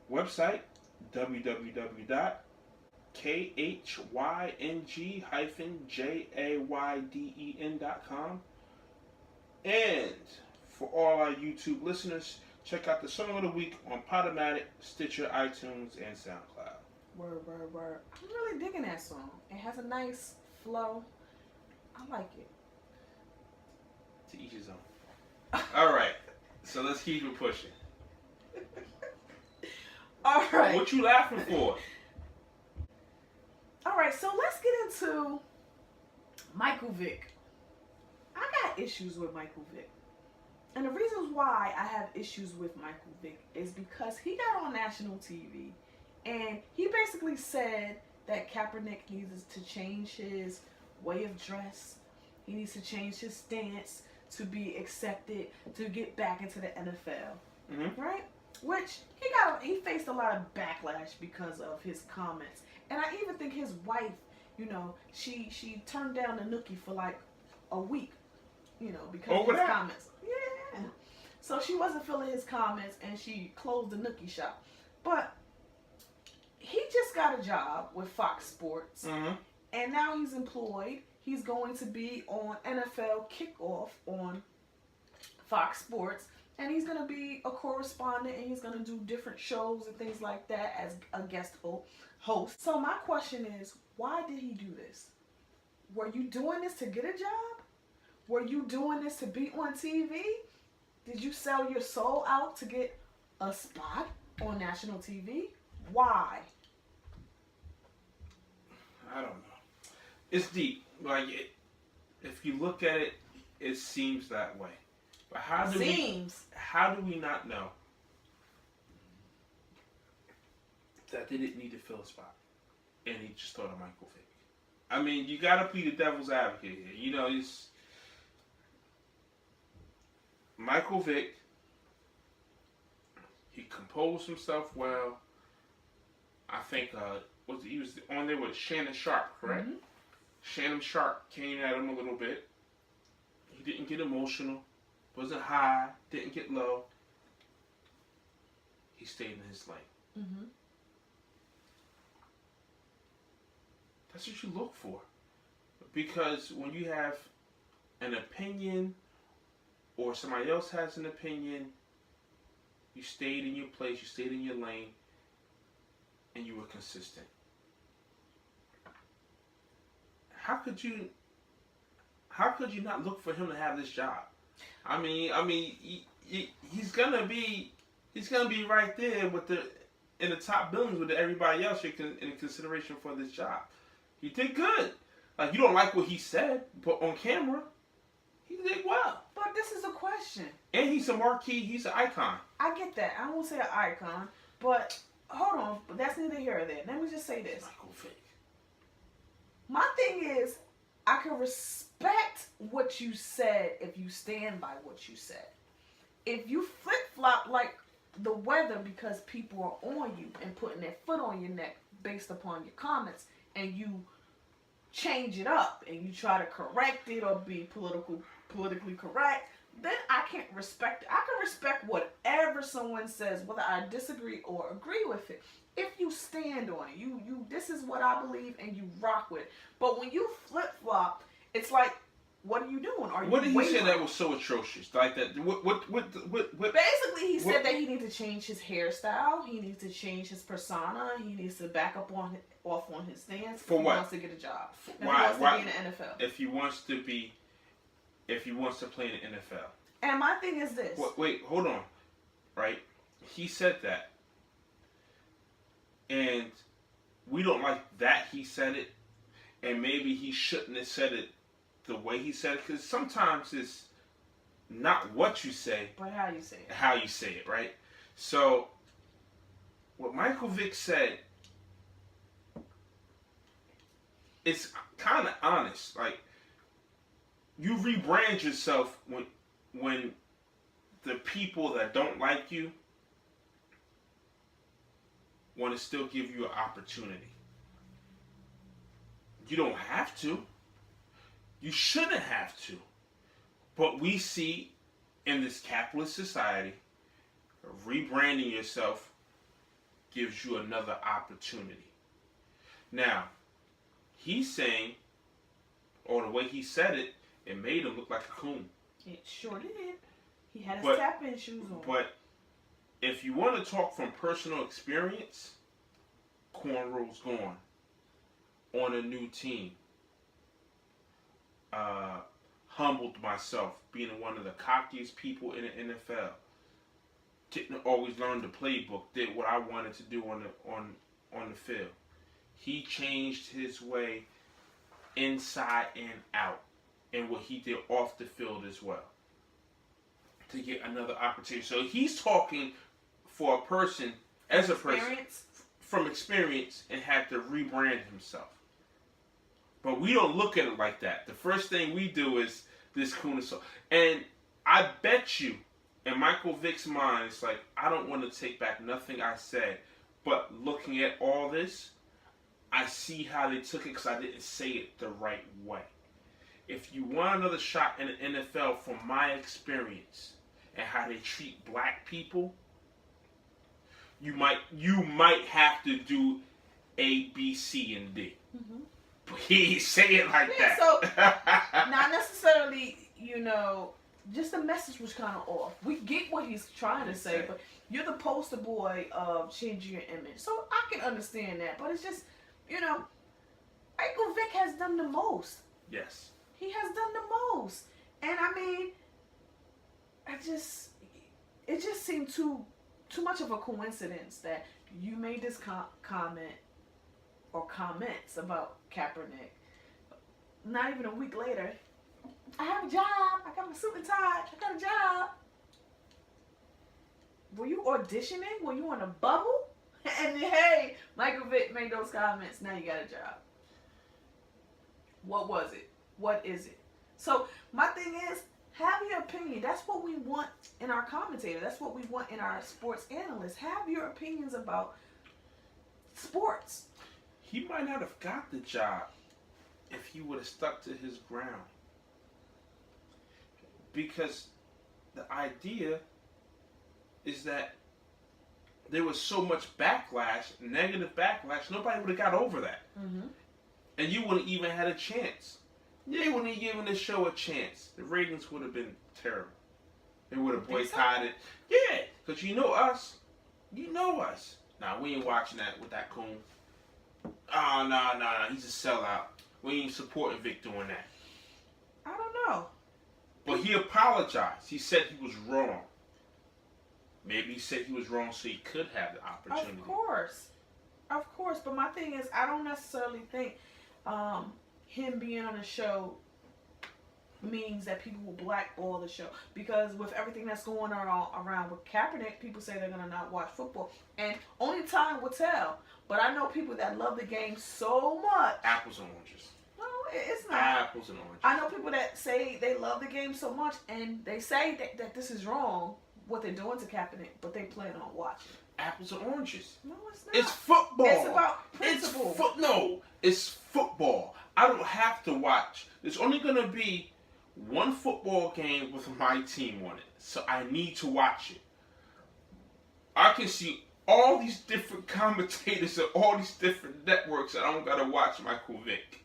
Website, www.kyng-jayden.com. And for all our YouTube listeners, check out the Song of the Week on Podomatic, Stitcher, iTunes, and SoundCloud. Word. I'm really digging that song. It has a nice flow. I like it. To each his own. All right, so let's keep it pushing. All right. What you laughing for? All right, so let's get into Michael Vick. I got issues with Michael Vick. And the reasons why I have issues with Michael Vick is because he got on national TV and he basically said that Kaepernick needs to change his way of dress. He needs to change his stance to be accepted, to get back into the NFL. Mm-hmm. Right? Which he faced a lot of backlash because of his comments. And I even think his wife, she turned down the nookie for like a week, because of his comments. Yeah. So she wasn't feeling his comments and she closed the nookie shop. But he just got a job with Fox Sports. Mm-hmm. And now he's employed. He's going to be on NFL Kickoff on Fox Sports. And he's going to be a correspondent and he's going to do different shows and things like that as a guest host. So my question is, why did he do this? Were you doing this to get a job? Were you doing this to be on TV? Did you sell your soul out to get a spot on national TV? Why? I don't know. It's deep. If you look at it, it seems that way. But how do we not know that they didn't need to fill a spot? And he just thought of Michael Vick. I mean, you got to be the devil's advocate here. It's Michael Vick. He composed himself well. I think he was on there with Shannon Sharp, correct? Mm-hmm. Shannon Sharp came at him a little bit. He didn't get emotional. Wasn't high, didn't get low. He stayed in his lane. Mm-hmm. That's what you look for. Because when you have an opinion or somebody else has an opinion, you stayed in your place, you stayed in your lane, and you were consistent. How could you not look for him to have this job? I mean, he's gonna be right there in the top billings with everybody else in consideration for this job. He did good. Like, you don't like what he said, but on camera, he did well. But this is a question. And he's a marquee. He's an icon. I get that. I won't say an icon, but hold on. But that's neither here or there. Let me just say this. Michael Vick. My thing is, I can respect what you said if you stand by what you said. If you flip-flop like the weather because people are on you and putting their foot on your neck based upon your comments, and you change it up and you try to correct it or be politically correct, then I can't respect it. I can respect whatever someone says, whether I disagree or agree with it. If you stand on it, you this is what I believe and you rock with it. But when you flip flop, it's like, what are you doing? Are you What did he wavering? say that was so atrocious? Like that? What? Basically, he said that he needs to change his hairstyle. He needs to change his persona. He needs to back up off on his stance. For if he what? wants to get a job. Why? He wants to be in the NFL. If he wants to play in the NFL. And my thing is this. Wait, hold on. Right? He said that. And we don't like that he said it. And maybe he shouldn't have said it the way he said it. Because sometimes it's not what you say. But how you say it. How you say it, right? So, what Michael Vick said, it's kind of honest. Like, you rebrand yourself when the people that don't like you want to still give you an opportunity. You don't have to. You shouldn't have to. But we see in this capitalist society, rebranding yourself gives you another opportunity. Now, he's saying, or the way he said it, it made him look like a coon. It sure did. He had his tap-in shoes on. But if you want to talk from personal experience, cornrow's gone on a new team. Humbled myself, being one of the cockiest people in the NFL. Didn't always learn the playbook. Did what I wanted to do on the field. He changed his way inside and out, and what he did off the field as well, to get another opportunity. So he's talking for a person, as a person, from experience, and had to rebrand himself. But we don't look at it like that. The first thing we do is this coon is so. And I bet you, in Michael Vick's mind, it's like, I don't want to take back nothing I said. But looking at all this, I see how they took it because I didn't say it the right way. If you want another shot in the NFL from my experience and how they treat black people, you might have to do A, B, C, and D. Mm-hmm. But he didn't say it like that. So, not necessarily, just the message was kind of off. We get what he's trying to say, but you're the poster boy of changing your image. So I can understand that, but it's just, Michael Vick has done the most. Yes. He has done the most. And I mean, it just seemed too much of a coincidence that you made this comment or comments about Kaepernick. Not even a week later, I have a job. I got my suit and tie. I got a job. Were you auditioning? Were you on a bubble? And then, hey, Michael Vick made those comments. Now you got a job. What was it? What is it? So my thing is, have your opinion. That's what we want in our commentator. That's what we want in our sports analysts. Have your opinions about sports. He might not have got the job if he would have stuck to his ground. Because the idea is that there was so much backlash, negative backlash, nobody would have got over that. Mm-hmm. And you wouldn't even had a chance. They wouldn't have given the show a chance. The ratings would have been terrible. They would have boycotted. Yeah, because you know us. You know us. Nah, we ain't watching that with that coon. Oh, no, he's a sellout. We ain't supporting Vic doing that. I don't know. But he apologized. He said he was wrong. Maybe he said he was wrong so he could have the opportunity. Of course. But my thing is, I don't necessarily think him being on the show means that people will blackball the show. Because with everything that's going on around with Kaepernick, people say they're going to not watch football. And only time will tell. But I know people that love the game so much. Apples and oranges. No, it's not. Apples and oranges. I know people that say they love the game so much, and they say that this is wrong, what they're doing to Kaepernick, but they plan on watching. Apples and oranges. No, it's not. It's football. It's about principle. No, it's football. I don't have to watch. There's only going to be one football game with my team on it, so I need to watch it. I can see all these different commentators and all these different networks, and I don't gotta watch Michael Vick.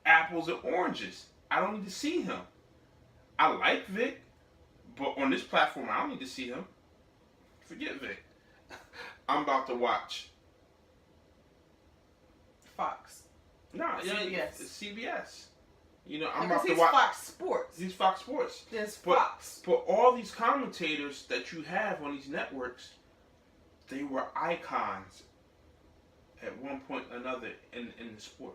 Apples and oranges. I don't need to see him. I like Vick, but on this platform, I don't need to see him. Forget Vick. I'm about to watch Fox. Nah, CBS. yeah, it's CBS. You know, I'm Because about to he's watch Fox Sports. He's Fox Sports. There's But- Fox. But all these commentators that you have on these networks, they were icons at one point or another in the sport.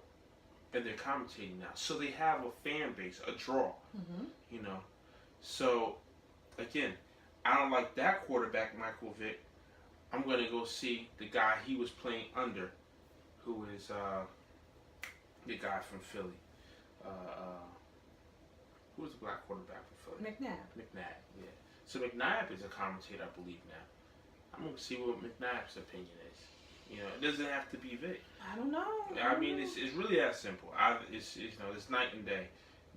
And they're commentating now. So they have a fan base, a draw. Mm-hmm. You know. So, again, I don't like that quarterback, Michael Vick. I'm going to go see the guy he was playing under, who is the guy from Philly. Who was the black quarterback from Philly? McNabb, yeah. So McNabb is a commentator, I believe, now. I'm going to see what McNabb's opinion is. You know, it doesn't have to be Vic. I don't know. I mean, it's really that simple. It's night and day.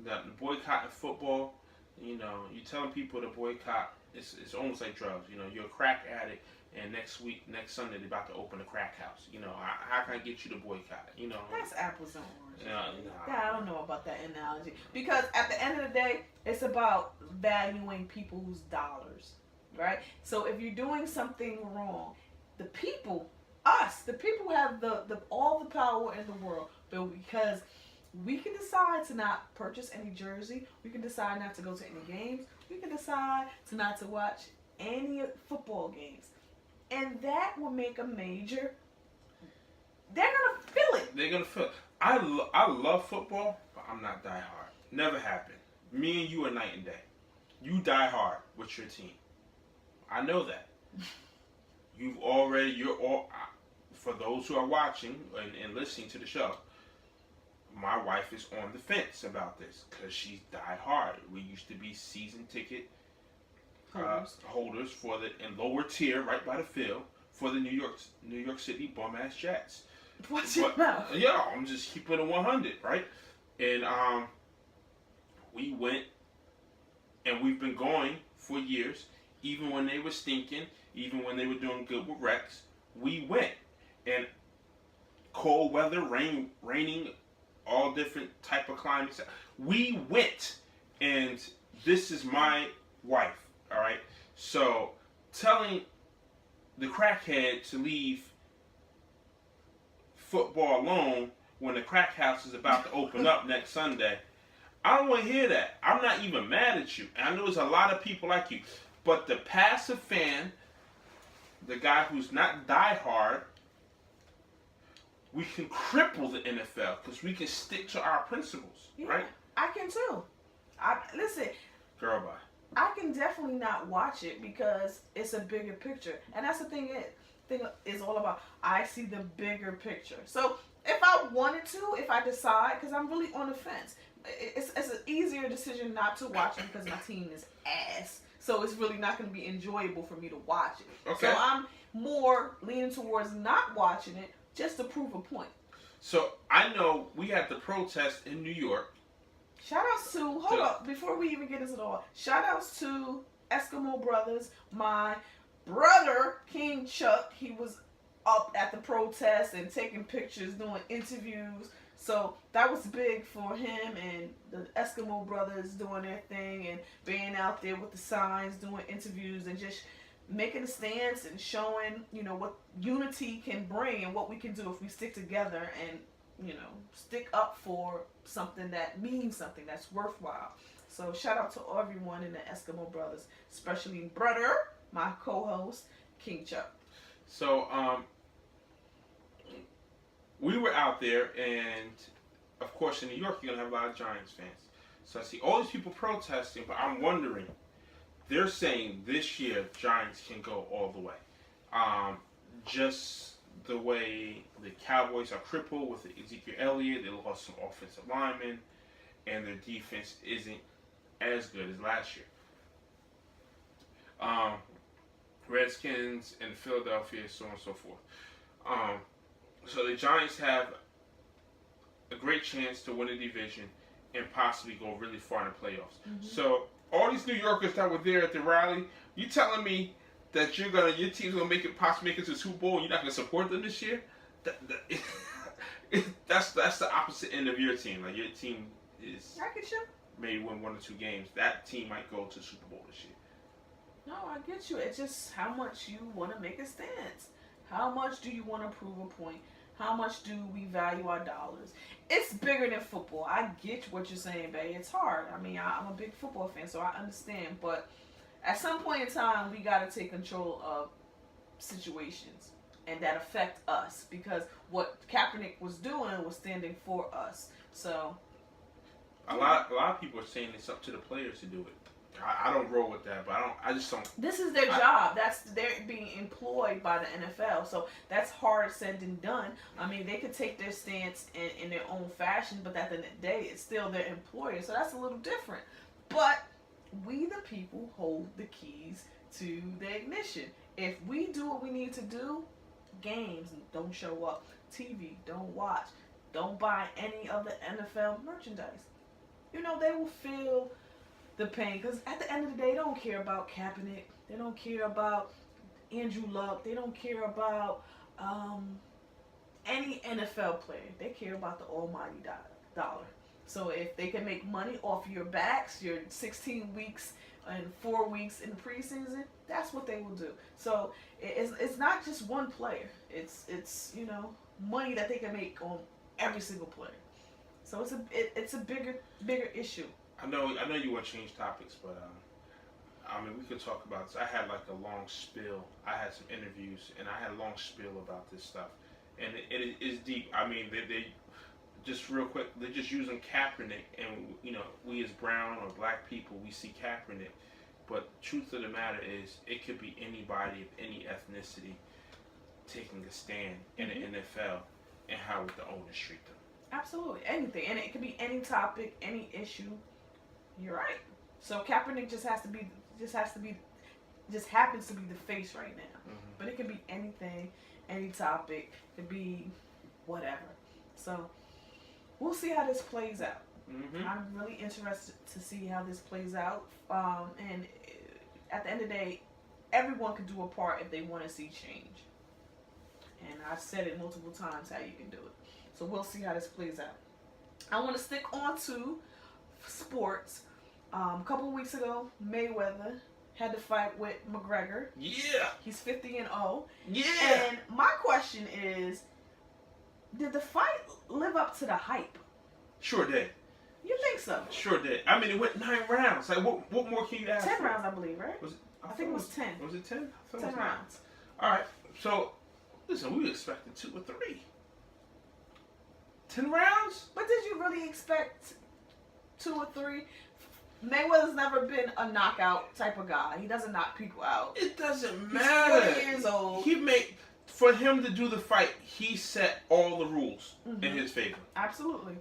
The boycotting football, you know, you're telling people to boycott, it's almost like drugs. You know, you're a crack addict, and next Sunday, they're about to open a crack house. You know, how can I get you to boycott? You know, That's apples and oranges. Yeah, Yeah, I don't know about that analogy. Because at the end of the day, it's about valuing people's dollars, right? So if you're doing something wrong, the people have all the power in the world. But because we can decide to not purchase any jersey, we can decide not to go to any games, we can decide not to watch any football games. And that will make a major. They're gonna feel it. They're gonna feel it. I love football, but I'm not die hard. Never happened. Me and you are night and day. You die hard with your team. I know that. For those who are watching and listening to the show, my wife is on the fence about this because she's die hard. We used to be season ticket holders for in lower tier, right by the field, for the New York City bum ass Jets. What's your mouth? Yeah, I'm just keeping it 100, right? And we went, and we've been going for years. Even when they were stinking, even when they were doing good with Rex, we went. And cold weather, raining, all different type of climates. We went, and this is my wife. All right. So telling the crackhead to leave football alone when the crack house is about to open up next Sunday, I don't want to hear that. I'm not even mad at you. And I know there's a lot of people like you. But the passive fan, the guy who's not diehard, we can cripple the NFL because we can stick to our principles, right? I can too. Listen. Girl, bye. I can definitely not watch it because it's a bigger picture, and that's the thing is all about. I see the bigger picture. So if I wanted to, if I decide, because I'm really on the fence, it's an easier decision not to watch it because my team is ass. So it's really not going to be enjoyable for me to watch it. Okay. So I'm more leaning towards not watching it just to prove a point. So I know we had the protest in New York. Shout outs to, hold up, before we even get into it all, shout outs to Eskimo Brothers. My brother, King Chuck, he was up at the protest and taking pictures, doing interviews. So that was big for him and the Eskimo Brothers doing their thing and being out there with the signs, doing interviews and just making a stance and showing, what unity can bring and what we can do if we stick together and, stick up for something that means something that's worthwhile. So shout out to everyone in the Eskimo Brothers, especially brother, my co-host, King Chuck. So, we were out there, and of course in New York you're going to have a lot of Giants fans. So I see all these people protesting, but I'm wondering, they're saying this year Giants can go all the way. Just the way the Cowboys are crippled with Ezekiel Elliott, they lost some offensive linemen, and their defense isn't as good as last year. Redskins and Philadelphia, so on and so forth. So the Giants have a great chance to win the division and possibly go really far in the playoffs. Mm-hmm. So all these New Yorkers that were there at the rally, you telling me that your team's gonna possibly make it to the Super Bowl, and you're not gonna support them this year? That's the opposite end of your team. Like your team is maybe win 1 or 2 games. That team might go to the Super Bowl this year. No, I get you. It's just how much you want to make a stance. How much do you want to prove a point? How much do we value our dollars? It's bigger than football. I get what you're saying, babe. It's hard. I mean, I'm a big football fan, so I understand. But at some point in time, we got to take control of situations and that affect us, because what Kaepernick was doing was standing for us. So a lot of people are saying it's up to the players to do it. I don't roll with that, but I just don't. This is their job. They're being employed by the NFL, so that's hard said than done. I mean, they could take their stance in their own fashion, but at the end of the day, it's still their employer, so that's a little different. But we, the people, hold the keys to the ignition. If we do what we need to do, games don't show up, TV don't watch, don't buy any of the NFL merchandise. You know, they will feel the pain, because at the end of the day, they don't care about Kaepernick. They don't care about Andrew Luck. They don't care about any NFL player. They care about the almighty dollar. So if they can make money off your backs, your 16 weeks and 4 weeks in the preseason, that's what they will do. So it's not just one player. It's you know, money that they can make on every single player. So it's a bigger issue. I know you want to change topics, but I mean, we could talk about this. I had like a long spiel. I had some interviews, and I had a long spiel about this stuff, and it is deep. I mean, they just real quick, they're just using Kaepernick, and you know, we as brown or black people, we see Kaepernick, but truth of the matter is, it could be anybody of any ethnicity taking a stand in the NFL, and how would the owners treat them? Absolutely, anything, and it could be any topic, any issue. You're right. So Kaepernick just happens to be the face right now. Mm-hmm. But it could be anything, any topic, it could be whatever. So we'll see how this plays out. Mm-hmm. I'm really interested to see how this plays out. And at the end of the day, everyone can do a part if they want to see change. And I've said it multiple times how you can do it. So we'll see how this plays out. I want to stick on to sports. A couple weeks ago, Mayweather had to fight with McGregor. Yeah. He's 50-0. Yeah. And my question is, did the fight live up to the hype? Sure did. You think so? Sure did. I mean, it went 9 rounds. Like, what more can you ask 10 for? rounds, I believe, right? I think it was 10. Was it 10? 10 rounds. All right. So, listen, we expected 2 or 3. 10 rounds? But did you really expect 2 or 3? Mayweather's never been a knockout type of guy. He doesn't knock people out. It doesn't matter. He's 40 years old. For him to do the fight, he set all the rules in his favor. Absolutely.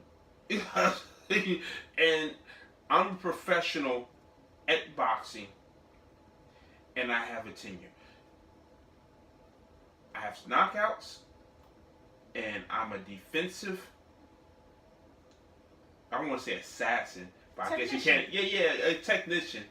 And I'm a professional at boxing, and I have a tenure. I have knockouts, and I'm a defensive, I don't want to say assassin, but I guess you can't. Yeah, a technician.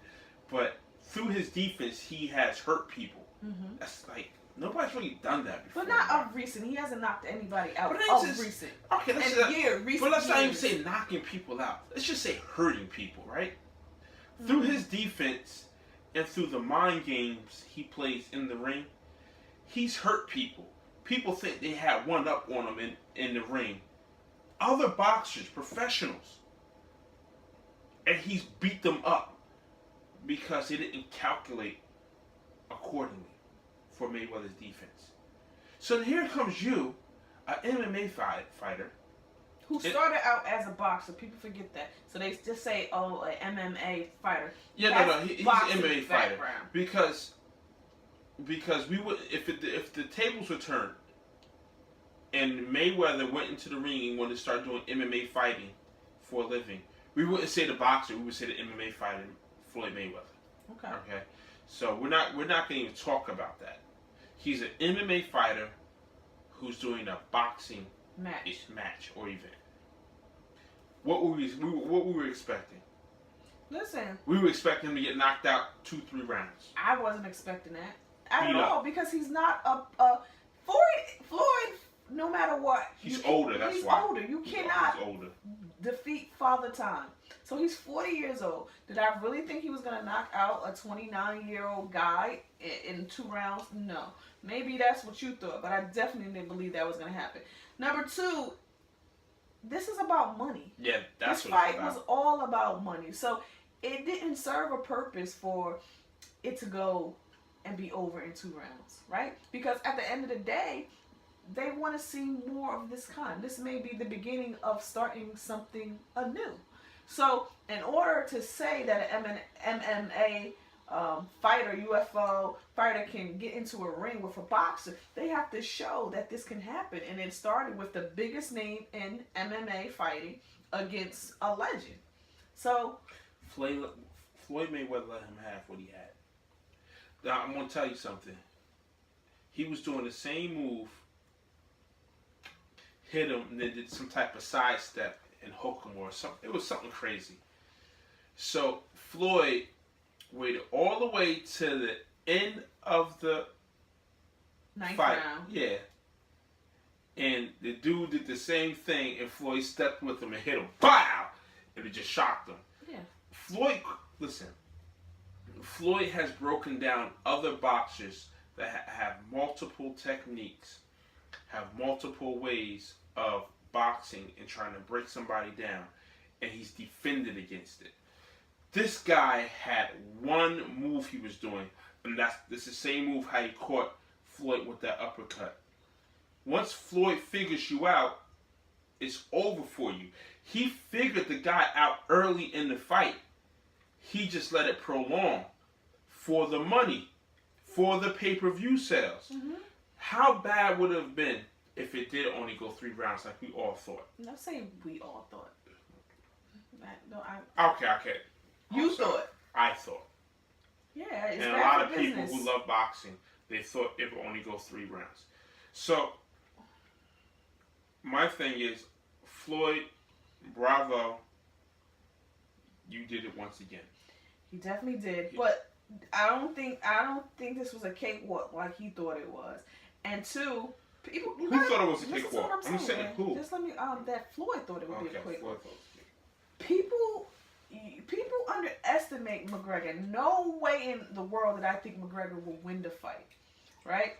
But through his defense, he has hurt people. Mm-hmm. That's like, nobody's really done that before. But not of recent. He hasn't knocked anybody out recent. Okay, recent. But let's not even say knocking people out. Let's just say hurting people, right? Mm-hmm. Through his defense and through the mind games he plays in the ring, he's hurt people. People think they had one up on him in the ring. Other boxers, professionals, and he's beat them up because he didn't calculate accordingly for Mayweather's defense. So here comes you, an MMA fighter. Who started out as a boxer. People forget that. So they just say, oh, an MMA fighter. Yeah, no, he's an MMA fighter. Because we would, if the tables were turned and Mayweather went into the ring and wanted to start doing MMA fighting for a living, we wouldn't say the boxer, we would say the MMA fighter, Floyd Mayweather. Okay. So we're not going to even talk about that. He's an MMA fighter who's doing a boxing match or event. what we were expecting. Listen, We were expecting him to get knocked out 2-3 rounds. I wasn't expecting that at Beat all up. because he's not a Floyd. No matter what, He's older. That's he's why. older. You cannot He's older. defeat Father Time. So he's 40 years old. Did I really think he was going to knock out a 29-year-old guy in 2 rounds? No. Maybe that's what you thought, but I definitely didn't believe that was going to happen. Number 2, this is about money. Yeah, that's this what fight it's about. was all about money. So it didn't serve a purpose for it to go and be over in 2 rounds, right? Because at the end of the day, they want to see more of this kind. This may be the beginning of starting something anew. So in order to say that an MMA fighter, UFO fighter can get into a ring with a boxer, they have to show that this can happen. And it started with the biggest name in MMA fighting against a legend. So Floyd Mayweather let him have what he had. Now, I'm going to tell you something. He was doing the same move, hit him, and then did some type of sidestep and hook him or something. It was something crazy. So Floyd waited all the way to the end of the 9th fight. round. Yeah. And the dude did the same thing, and Floyd stepped with him and hit him. Pow! And it just shocked him. Yeah. Floyd, listen. Floyd has broken down other boxers that have multiple techniques, have multiple ways of boxing and trying to break somebody down, and he's defended against it. This guy had one move he was doing, and that's the same move how he caught Floyd with that uppercut. Once Floyd figures you out, it's over for you. He figured the guy out early in the fight. He just let it prolong for the money, for the pay-per-view sales. Mm-hmm. How bad would it have been if it did only go 3 rounds like we all thought? I'm not saying we all thought. Okay. You thought. I thought. Yeah, it's and a bad lot for of business. people who love boxing, they thought it would only go 3 rounds. So, my thing is, Floyd, bravo, you did it once again. He definitely did, but I don't think this was a cakewalk like he thought it was. And 2, people Who thought it was a listen to cakewalk? what I'm saying who? Just let me that Floyd thought it would be a Floyd cakewalk. thought it was People underestimate McGregor. No way in the world that I think McGregor will win the fight, right?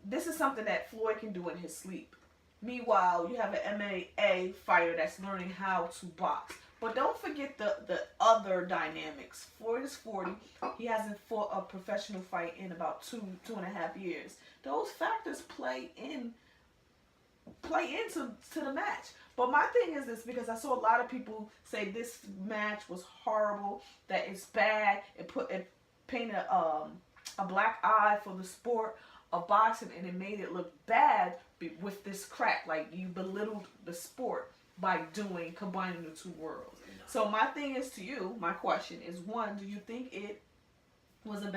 This is something that Floyd can do in his sleep. Meanwhile, you have an MMA fighter that's learning how to box. But don't forget the other dynamics. Floyd is 40. He hasn't fought a professional fight in about 2.5 years. Those factors play into the match. But my thing is this, because I saw a lot of people say this match was horrible, that it's bad, it painted a black eye for the sport of boxing, and it made it look bad with this crap. Like, you belittled the sport by combining the 2 worlds. So my thing is to you, my question is, 1, do you think it was a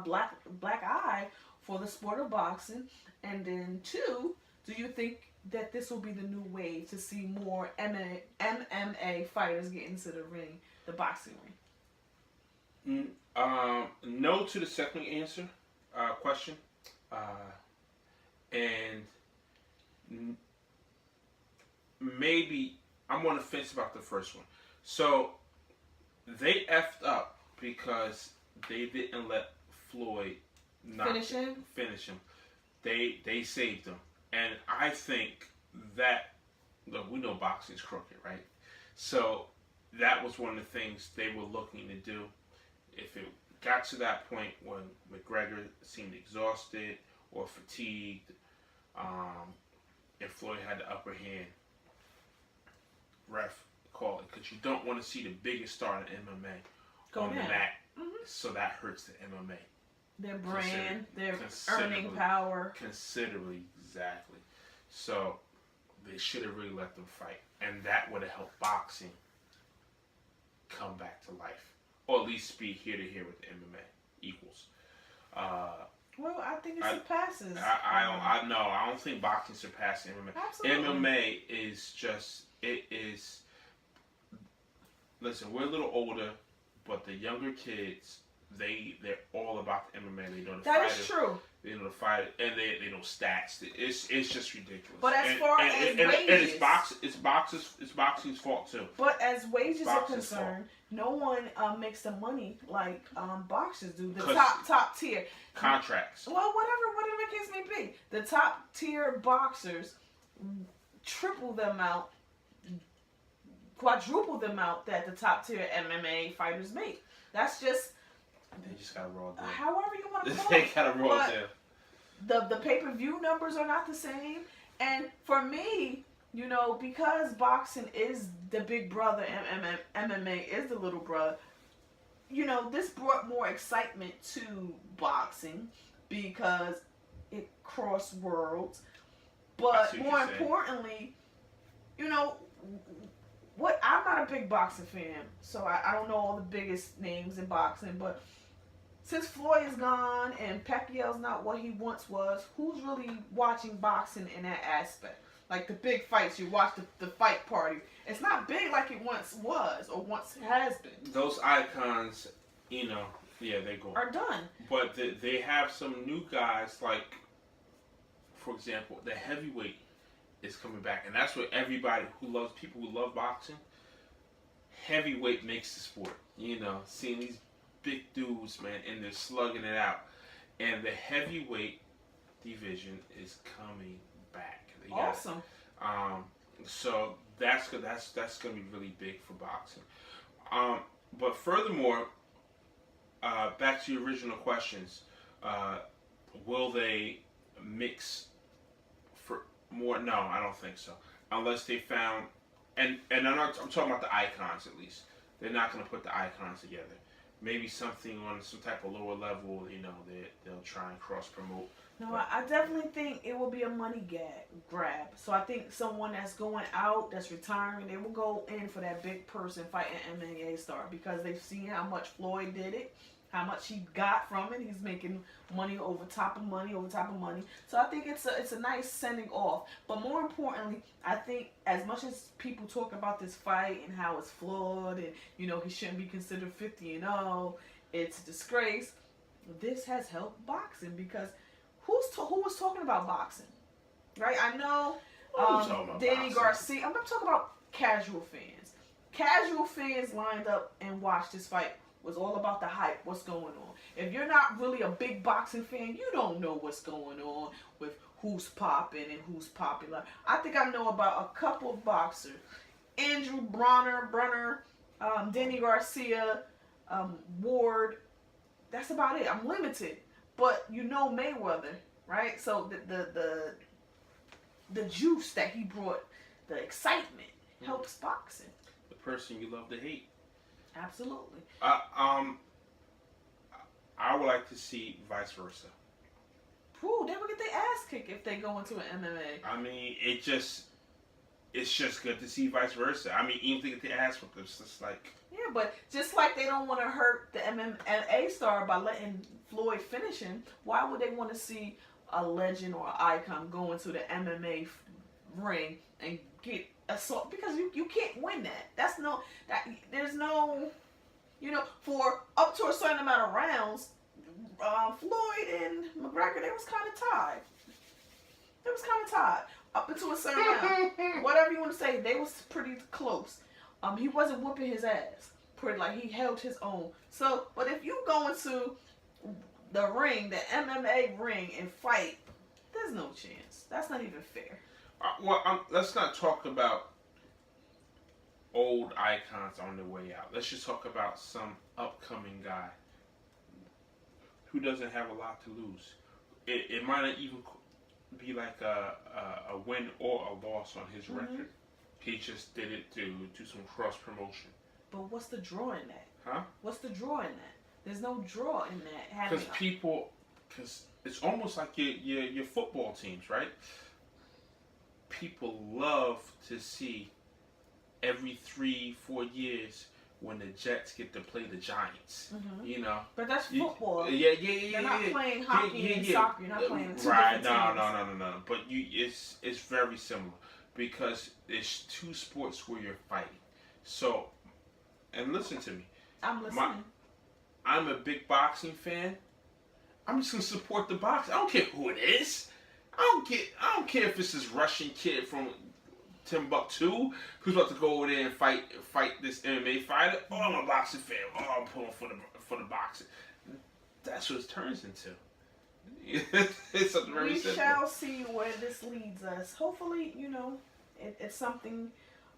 black eye for the sport of boxing? And then 2, do you think that this will be the new way to see more MMA fighters get into the ring, the boxing ring? No to the second question. And maybe I'm on the fence about the first one. So they effed up because they didn't let Floyd Finish him. They saved him. And I think that, look, we know boxing's crooked, right? So that was one of the things they were looking to do. If it got to that point when McGregor seemed exhausted or fatigued, and Floyd had the upper hand, ref, call it. Because you don't want to see the biggest star in MMA on the mat. Mm-hmm. So that hurts the MMA. Their brand, their earning power. Considerably, exactly. So they should have really let them fight. And that would have helped boxing come back to life. Or at least be here to here with the MMA equals. Well, I think it surpasses. I don't think boxing surpasses MMA. Absolutely. MMA is just, it is, listen, we're a little older, but the younger kids, they're all about the MMA. They know the That fighter. is true. They know the fight, and they know stats. It's just ridiculous. But as far as wages, and it's boxing's fault too. But as wages are concerned, no one makes the money like boxers do. The top tier contracts. Well, whatever the case may be, the top tier boxers triple the amount, quadruple the amount that the top tier MMA fighters make. That's just. They just got a raw deal. However you want to call They it. got a raw deal. The pay-per-view numbers are not the same. And for me, you know, because boxing is the big brother and MMA is the little brother, you know, this brought more excitement to boxing because it crossed worlds. But more importantly, you know, I'm not a big boxing fan, so I don't know all the biggest names in boxing, but since Floyd is gone and Pacquiao's not what he once was, who's really watching boxing in that aspect? Like the big fights, you watch the fight party. It's not big like it once was or once has been. Those icons, you know, yeah, they go. Are done. But they have some new guys, like, for example, the heavyweight is coming back. And that's what everybody people who love boxing, heavyweight makes the sport. You know, seeing these big dudes, man, and they're slugging it out. And the heavyweight division is coming back. Awesome. So that's gonna be really big for boxing. But furthermore, back to your original questions, will they mix for more? No, I don't think so. Unless they found, and I'm talking about the icons at least. They're not going to put the icons together. Maybe something on some type of lower level, you know, they'll try and cross promote. No, I definitely think it will be a money grab. So I think someone that's going out, that's retiring, they will go in for that big person fighting MMA star because they've seen how much Floyd did it, how much he got from it. He's making money over top of money over top of money. So I think it's a nice sending off. But more importantly, I think as much as people talk about this fight and how it's flawed and, you know, he shouldn't be considered 50-0, it's a disgrace. This has helped boxing because who was talking about boxing, right? I know Danny Garcia. I'm not talking about casual fans. Casual fans lined up and watched this fight. Was all about the hype, what's going on. If you're not really a big boxing fan, you don't know what's going on with who's popping and who's popular. I think I know about a couple of boxers. Andrew Brunner, Danny Garcia, Ward. That's about it. I'm limited. But you know Mayweather, right? So the juice that he brought, the excitement, helps boxing. The person you love to hate. Absolutely. I would like to see vice versa. Ooh, they would get their ass kicked if they go into an MMA. I mean, it's just good to see vice versa. I mean, even if they get their ass whipped, it's just like... Yeah, but just like they don't want to hurt the MMA star by letting Floyd finish him, why would they want to see a legend or an icon go into the MMA ring and get assault? Because you can't win that. There's no, you know, for up to a certain amount of rounds, Floyd and McGregor, they was kind of tied. Up until a certain round. Whatever you want to say, they was pretty close. He wasn't whooping his ass. Pretty like he held his own. So, but if you go into the ring, the MMA ring, and fight, there's no chance. That's not even fair. Let's not talk about old icons on their way out. Let's just talk about some upcoming guy who doesn't have a lot to lose. It might not even be like a win or a loss on his record. He just did it to do some cross promotion. But what's the draw in that? Huh? What's the draw in that? There's no draw in that. Because it's almost like your football teams, right? People love to see every 3-4 years when the Jets get to play the Giants. Mm-hmm. You know. But that's football. Yeah. They're not playing hockey and soccer. You're not playing two right. different teams. No. But it's very similar because it's two sports where you're fighting. So, and listen to me. I'm listening. I'm a big boxing fan. I'm just gonna support the boxer. I don't care who it is. I don't care if it's this Russian kid from Timbuktu who's about to go over there and fight this MMA fighter. Oh, I'm a boxing fan. Oh, I'm pulling for the boxing. That's what it turns into. It's something very simple. We shall see where this leads us. Hopefully, it's something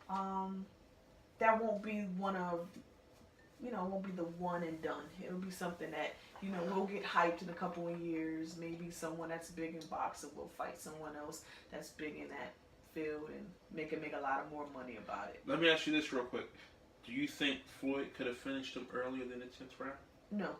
that won't be won't be the one and done. It'll be something that, we'll get hyped in a couple of years. Maybe someone that's big in boxing will fight someone else that's big in that field and make a lot of more money about it. Let me ask you this real quick. Do you think Floyd could have finished him earlier than the 10th round? No.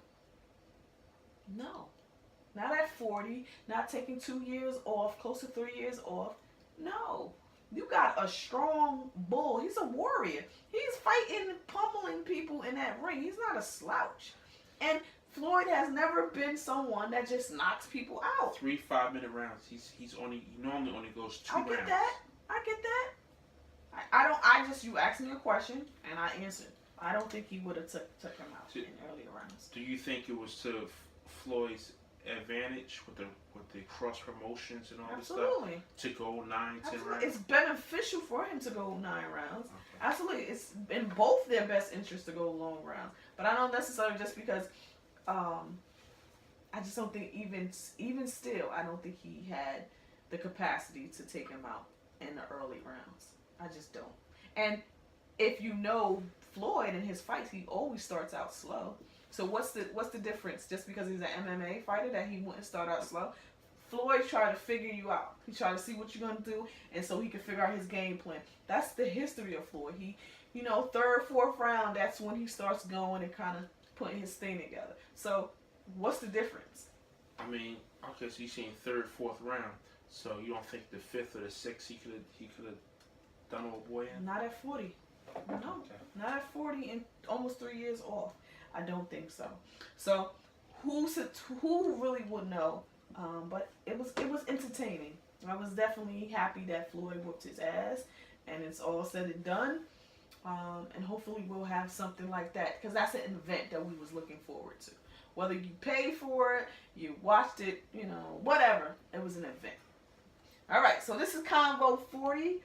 Not at 40, not taking 2 years off, close to 3 years off. No. You got a strong bull. He's a warrior. He's fighting, pummeling people in that ring. He's not a slouch. And Floyd has never been someone that just knocks people out. 3 5-minute rounds. He normally only goes 2 rounds. I get that. You asked me a question and I answered. I don't think he would have took him out in earlier rounds. Do you think it was to Floyd's advantage with the cross promotions and all this stuff to go 9-10 rounds? It's beneficial for him to go 9 rounds. Okay. Absolutely, it's in both their best interest to go long rounds. But I don't necessarily just because. I just don't think even still, I don't think he had the capacity to take him out in the early rounds. I just don't. And if you know Floyd in his fights, he always starts out slow. So what's the difference? Just because he's an MMA fighter that he wouldn't start out slow? Floyd tried to figure you out. He tried to see what you're gonna do, and so he could figure out his game plan. That's the history of Floyd. He, 3rd, 4th round, that's when he starts going and kind of putting his thing together. So what's the difference? I mean, okay, so you're saying 3rd, 4th round. So you don't think the 5th or the 6th he could have done old boy in? Not at 40. No, okay. Not at 40 and almost 3 years off. I don't think so. So who really would know? But it was entertaining. I was definitely happy that Floyd whooped his ass, and it's all said and done. And hopefully we'll have something like that, because that's an event that we was looking forward to. Whether you paid for it, you watched it, whatever, it was an event. All right, so this is Convo 40.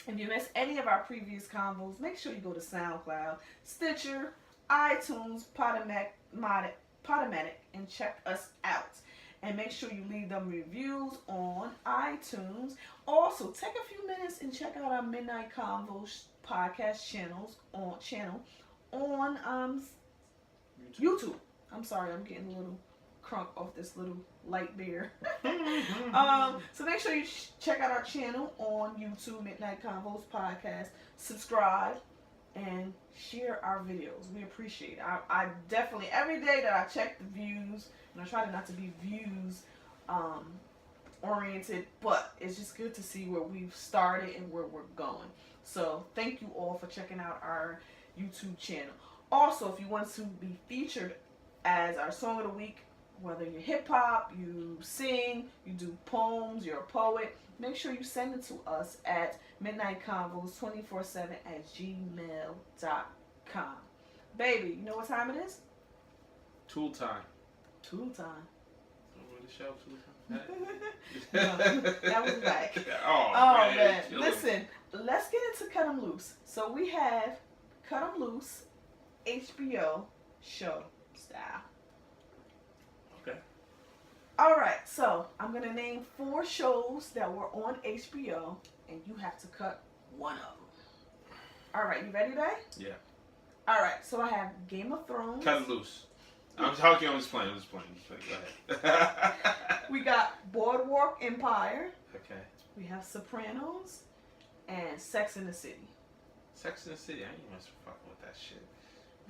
If you missed any of our previous convos, make sure you go to SoundCloud, Stitcher, iTunes, Podomatic, and check us out. And make sure you leave them reviews on iTunes. Also, take a few minutes and check out our Midnight Convo podcast channel on YouTube. I'm sorry, I'm getting a little crunk off this little light beer. So make sure you check out our channel on YouTube, Midnight Convos podcast. Subscribe and share our videos. We appreciate it. I definitely, every day that I check the views, and I try not to be views oriented, but it's just good to see where we've started and where we're going. So thank you all for checking out our YouTube channel. Also, if you want to be featured as our song of the week, whether you're hip hop, you sing, you do poems, you're a poet, make sure you send it to us at midnightconvos247@gmail.com. Baby, you know what time it is? Tool time. Tool time. The show, Tool Time. No, that was back. Oh man. Listen, let's get into Cut 'em Loose. So we have Cut 'em Loose, HBO show style. Okay. Alright, so I'm going to name 4 shows that were on HBO, and you have to cut one of them. Alright, you ready, babe? Yeah. Alright, so I have Game of Thrones. Cut it loose. I'm talking, I'm just playing. Go ahead. We got Boardwalk Empire. Okay. We have Sopranos and Sex and the City. Sex and the City, I ain't even fucking with that shit.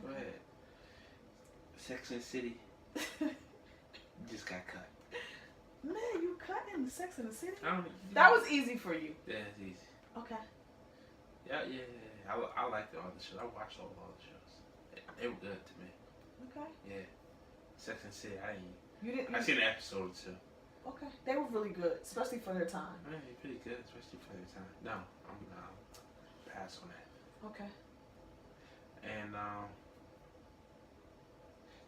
Go ahead. Sex and the City. Just got cut. Man, you cutting Sex and the City? I don't, that was easy for you. Yeah, it's easy. Okay. Yeah. I like the other shows. I watched all the other shows. They were good to me. Okay. Yeah. Sex and the City, I didn't. You didn't. I seen an episode or two. Okay. They were really good, especially for their time. Yeah, they're pretty good, especially for their time. No, I'm pass on that. Okay. And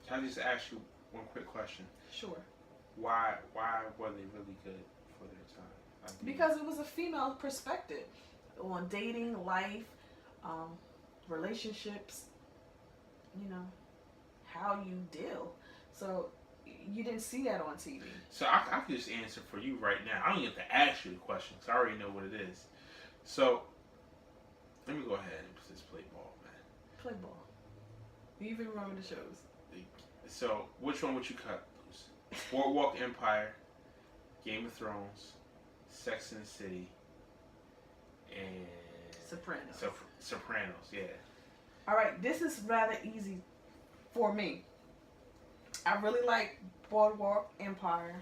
can I just ask you one quick question? Sure. Why were they really good for their time? Like, Because it was a female perspective on dating, life, relationships, you know, how you deal. So you didn't see that on TV. So I can just answer for you right now. I don't even have to ask you the question because I already know what it is. So let me go ahead and just play ball, man. Play ball. You even remember the shows? So which one would you cut loose? Boardwalk Empire, Game of Thrones, Sex and the City, and Sopranos. Sopranos, yeah. All right, this is rather easy for me. I really like Boardwalk Empire.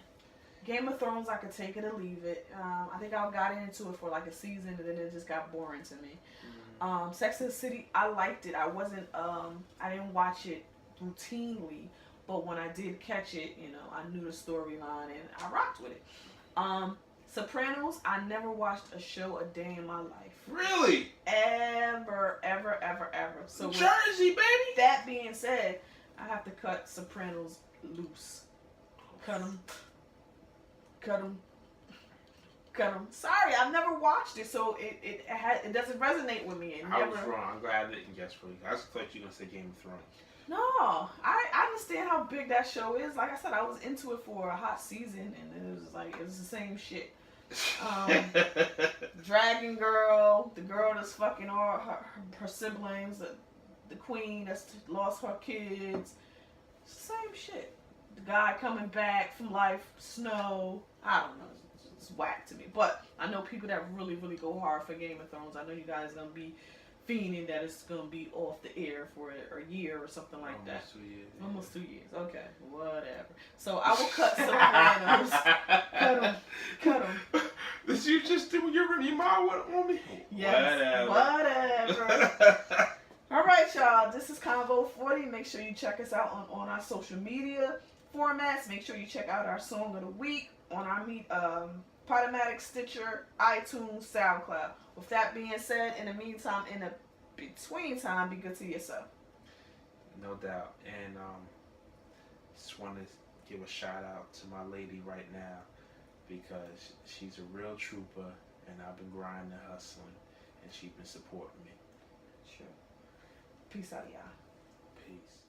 Game of Thrones, I could take it or leave it. I think I got into it for like a season and then it just got boring to me. Mm-hmm. Sex and the City, I liked it. I didn't watch it routinely, but when I did catch it, you know, I knew the storyline and I rocked with it. Sopranos, I never watched a show a day in my life. Really? Ever. So Jersey, baby! That being said, I have to cut Sopranos loose. Cut them. Sorry, I've never watched it, so it doesn't resonate with me. I was wrong. I'm glad I didn't guess for you. I just thought you were going to say Game of Thrones. No, I understand how big that show is. Like I said, I was into it for a hot season, and it was the same shit. Dragon Girl, the girl that's fucking all her siblings, the queen that's lost her kids. It's the same shit. The guy coming back from life, Snow. I don't know. It's whack to me. But I know people that really, really go hard for Game of Thrones. I know you guys are going to be fiending that it's going to be off the air for a year or something like that. Almost 2 years. Yeah. Almost 2 years. Okay. Whatever. So I will cut Sopranos. Cut them. Did you just do your mom on me? Yes. Whatever. All right, y'all. This is Convo 40. Make sure you check us out on our social media formats. Make sure you check out our song of the week on our Podomatic, Stitcher, iTunes, SoundCloud. With that being said, in the meantime, in the between time, be good to yourself. No doubt. And just want to give a shout out to my lady right now because she's a real trooper and I've been grinding and hustling and she's been supporting me. Sure. Peace out, y'all. Peace.